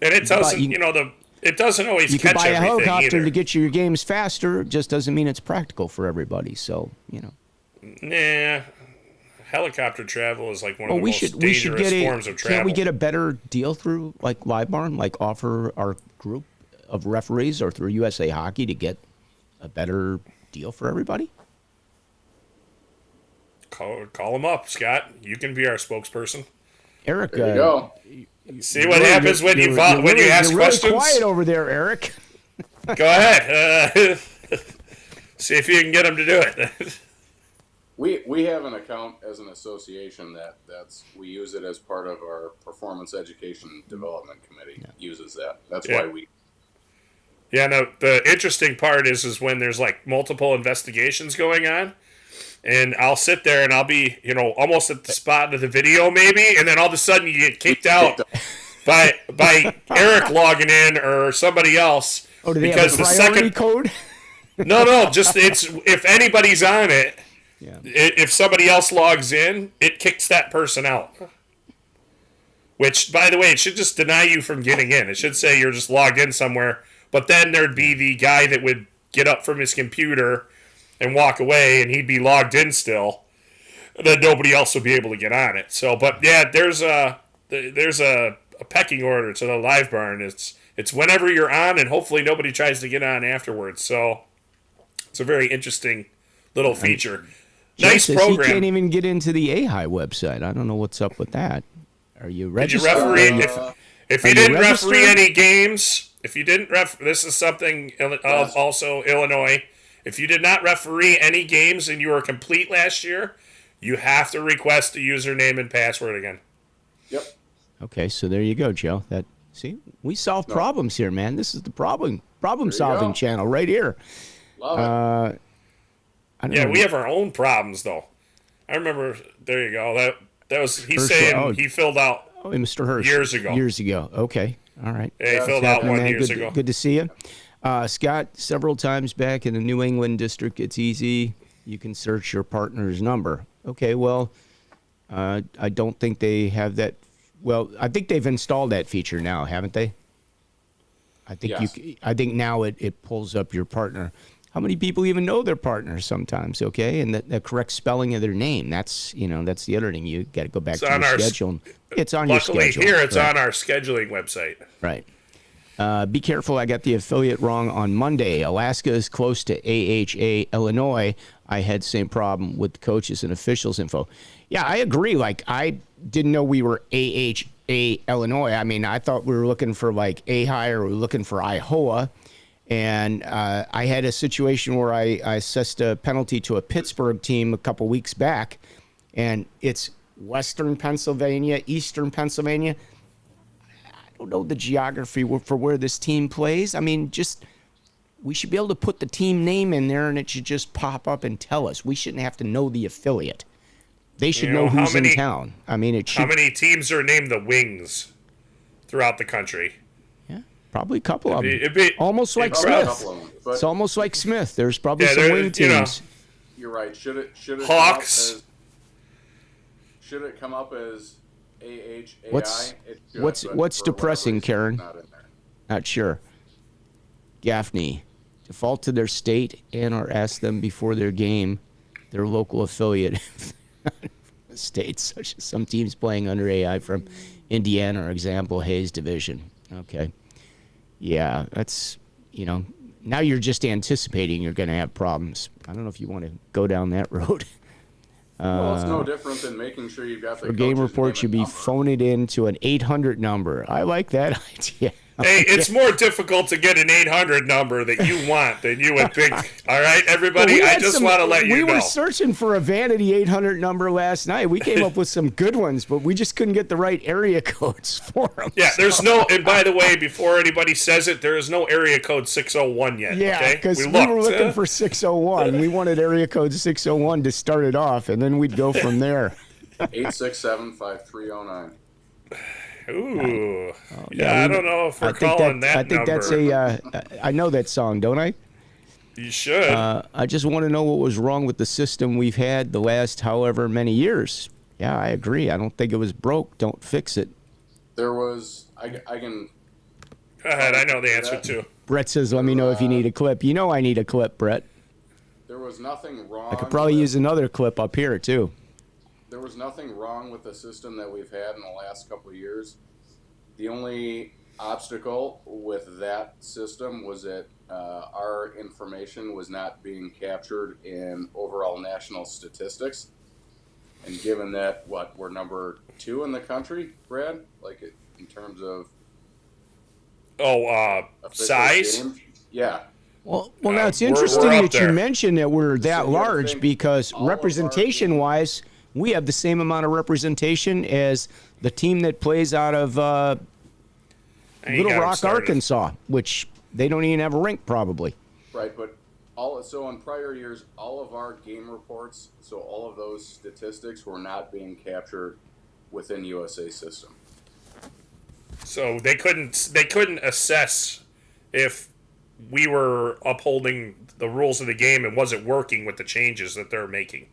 it doesn't, it doesn't always you catch can buy a everything helicopter either. to get your games faster. It just doesn't mean it's practical for everybody. So, Nah, helicopter travel is like one of the most we should dangerous get forms of travel. Can't we get a better deal through like Live Barn, like offer our group of referees or through USA Hockey to get a better deal for everybody? Call them up, Scott. You can be our spokesperson. Eric, there you go. See what happens when you ask you're questions. Really quiet over there, Eric. Go ahead. See if you can get them to do it. We have an account as an association we use it as part of our performance education development committee. Uses that. That's why we. Yeah, no, the interesting part is when there's like multiple investigations going on, and I'll sit there and I'll be, almost at the spot of the video maybe, and then all of a sudden you get kicked out by Eric logging in or somebody else. Oh, do they have a priority code? No, just if anybody's on it, if somebody else logs in, it kicks that person out. Which, by the way, it should just deny you from getting in. It should say you're just logged in somewhere, but then there'd be the guy that would get up from his computer and walk away, and he'd be logged in still. And then nobody else would be able to get on it. So, but yeah, there's a pecking order to the live barn. It's whenever you're on, and hopefully nobody tries to get on afterwards. So it's a very interesting little feature. Nice program. You can't even get into the AHI website. I don't know what's up with that. Are you registered? Did you referee? If you didn't referee any games, this is something also Illinois. If you did not referee any games and you were complete last year, you have to request a username and password again. Yep. Okay, so there you go, Joe. We solve problems here, man. This is the problem-solving channel right here. Love it. We have our own problems, though. I remember, there you go. That was, he's saying he filled out Mr. Hirsch. Years ago. Years ago. Okay. All right. Yeah, he filled out one years ago. Good to see you. Scott, several times back in the New England district, it's easy. You can search your partner's number. Okay, well, I don't think they have that. Well, I think they've installed that feature now, haven't they? I think now it pulls up your partner. How many people even know their partner sometimes, okay? And the correct spelling of their name. That's the other thing. You got to go back to your schedule. It's on your schedule. Luckily here, it's on our scheduling website. Right. Be careful. I got the affiliate wrong on Monday. Alaska is close to AHA, Illinois. I had same problem with coaches and officials info. Yeah, I agree. Like, I didn't know we were AHA, Illinois. I mean, I thought we were looking for like AHI or we were looking for IHOA. And I had a situation where I assessed a penalty to a Pittsburgh team a couple weeks back, and it's Western Pennsylvania, Eastern Pennsylvania. I don't know the geography for where this team plays. I mean, we should be able to put the team name in there, and it should just pop up and tell us. We shouldn't have to know the affiliate. They should know who's in town. I mean, it should. How many teams are named the Wings throughout the country? Probably a couple of them. Almost like Smith. It's almost like Smith. There's probably some wing teams. You're right. Should it Hawks? Should it come up as AHAI? What's depressing, Karen? Not sure. Gaffney, default to their state and/or ask them before their game, their local affiliate states, such as some teams playing under AI from Indiana, or example, Hayes Division. Okay. Yeah, that's, now you're just anticipating you're going to have problems. I don't know if you want to go down that road. Well, it's no different than making sure you've got the for game report, you'd be phone it in to an 800 number. I like that idea. Hey, it's more difficult to get an 800 number that you want than you would think. All right, everybody, I just want to let you know. We were searching for a vanity 800 number last night. We came up with some good ones, but we just couldn't get the right area codes for them. Yeah, there's no, and by the way, before anybody says it, there is no area code 601 yet. Yeah, because we were looking for 601. We wanted area code 601 to start it off, and then we'd go from there. 867-5309. Ooh, I don't know if we're calling that number. I think that's I know that song, don't I? You should. I just want to know what was wrong with the system we've had the last however many years. Yeah, I agree. I don't think it was broke. Don't fix it. There was, I can. Go ahead, I know the answer too. Brett says, let me know if you need a clip. You know I need a clip, Brett. There was nothing wrong. I could probably use another clip up here, too. There was nothing wrong with the system that we've had in the last couple of years. The only obstacle with that system was that our information was not being captured in overall national statistics. And given that, we're number 2 in the country, Brad? Like, in terms of... size? Games? Yeah. Well, now it's interesting that you mentioned that we're that large because representation-wise... We have the same amount of representation as the team that plays out of Little Rock, Arkansas, which They don't even have a rink, probably. Right, but so in prior years, all of our game reports, so all of those statistics were not being captured within USA system. So they couldn't assess if we were upholding the rules of the game and wasn't working with the changes that they're making.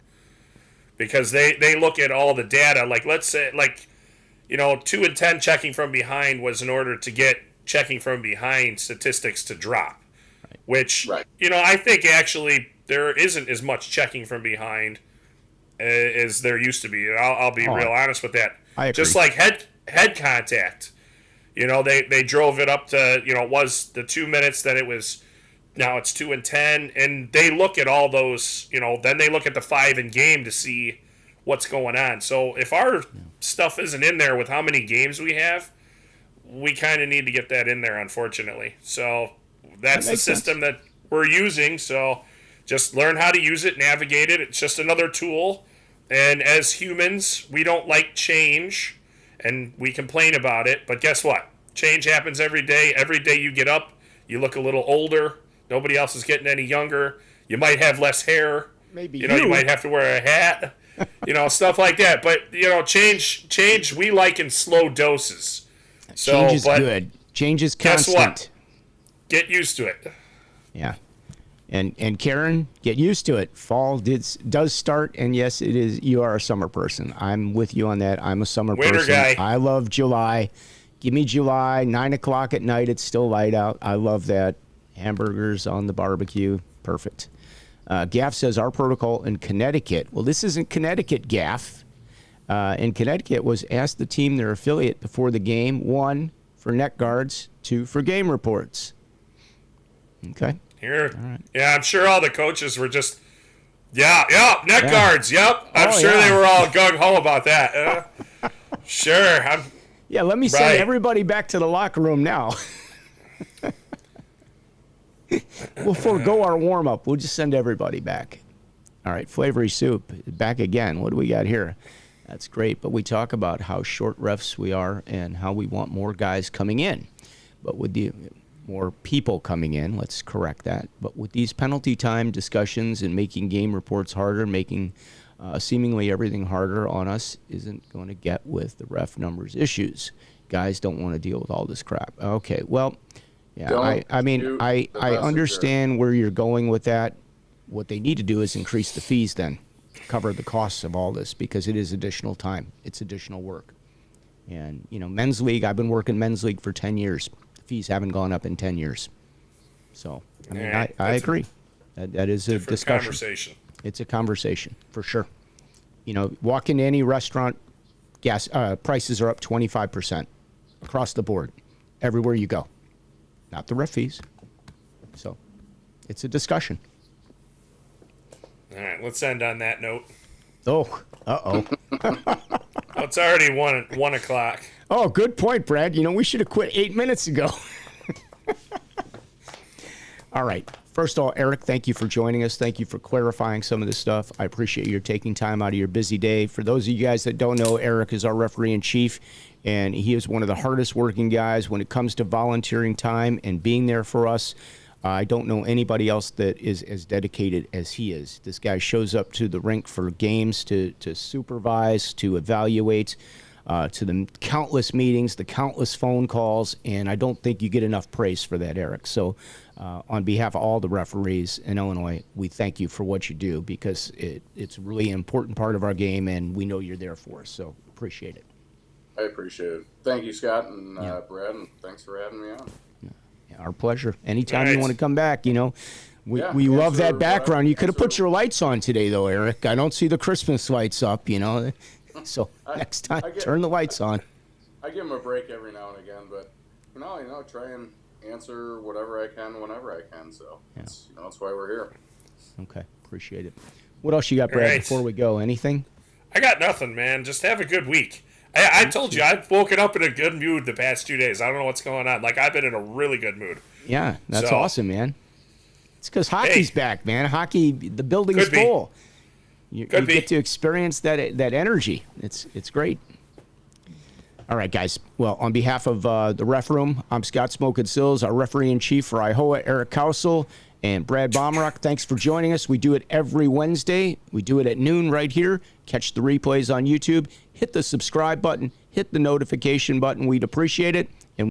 Because they look at all the data, like let's say 2 and 10 checking from behind was in order to get checking from behind statistics to drop. Right. Which I think actually there isn't as much checking from behind as there used to be. I'll be real honest with that. I agree. Just like head contact. They drove it up to, it was the 2 minutes that it was, now it's 2 and 10, and they look at all those, then they look at the 5 in game to see what's going on. So if our stuff isn't in there with how many games we have, we kind of need to get that in there, unfortunately. So that's the system that we're using. So just learn how to use it, navigate it. It's just another tool. And as humans, we don't like change, and we complain about it. But guess what? Change happens every day. Every day you get up, you look a little older. Nobody else is getting any younger. You might have less hair. Maybe you might have to wear a hat. Stuff like that. But change we like in slow doses. So, change is good. Change is constant. Guess what? Get used to it. Yeah. And Karen, get used to it. Fall does start, and yes, it is. You are a summer person. I'm with you on that. I'm a summer Winter person. guy. I love July. Give me July, 9 o'clock at night. It's still light out. I love that. Hamburgers on the barbecue. Perfect. Gaff says our protocol in Connecticut. Well, this isn't Connecticut, Gaff. In Connecticut was ask the team their affiliate before the game. 1, for neck guards. 2, for game reports. Okay. Here, right. Yeah, I'm sure all the coaches were just, neck guards, I'm sure they were all gung-ho about that. Sure. Let me send everybody back to the locker room now. We'll forego our warm-up. We'll just send everybody back. All right, Flavory Soup, back again. What do we got here? That's great, but we talk about how short refs we are and how we want more guys coming in. But with the more people coming in, let's correct that. But with these penalty time discussions and making game reports harder, making seemingly everything harder on us isn't going to get with the ref numbers issues. Guys don't want to deal with all this crap. Okay, well, I understand where you're going with that. What they need to do is increase the fees then, cover the costs of all this, because it is additional time. It's additional work. And, men's league, I've been working men's league for 10 years. Fees haven't gone up in 10 years. So, I agree. That is a discussion. Conversation. It's a conversation, for sure. Walk into any restaurant, gas prices are up 25% across the board, everywhere you go. Not the ref fees. So, it's a discussion. All right, let's end on that note. Oh, uh-oh. Well, it's already 1 o'clock. Oh, good point, Brad. We should have quit 8 minutes ago. All right. First of all, Eric, thank you for joining us. Thank you for clarifying some of this stuff. I appreciate your taking time out of your busy day. For those of you guys that don't know, Eric is our referee-in-chief, and he is one of the hardest working guys when it comes to volunteering time and being there for us. I don't know anybody else that is as dedicated as he is. This guy shows up to the rink for games to supervise, to evaluate, to the countless meetings, the countless phone calls, and I don't think you get enough praise for that, Eric. So on behalf of all the referees in Illinois, we thank you for what you do, because it's really an important part of our game, and we know you're there for us, so appreciate it. I appreciate it. Thank you, Scott and Brad, and thanks for having me on. Our pleasure. Anytime you want to come back, we love that background. You could have put your lights on today, though, Eric. I don't see the Christmas lights up, So next time, turn the lights on. I give them a break every now and again, but, try and answer whatever I can whenever I can. So, that's why we're here. Okay. Appreciate it. What else you got, Brad, before we go? Anything? I got nothing, man. Just have a good week. I told you, I've woken up in a good mood the past 2 days. I don't know what's going on. I've been in a really good mood. Yeah, that's awesome, man. It's because hockey's back, man. Hockey, the building's full. You get to experience that energy. It's great. All right, guys. Well, on behalf of the Ref Room, I'm Scott Smokin Silz, our referee-in-chief for IHOA, Eric Cowsill, and Brad Baumruck. Thanks for joining us. We do it every Wednesday. We do it at noon right here. Catch the replays on YouTube. Hit the subscribe button. Hit the notification button. We'd appreciate it.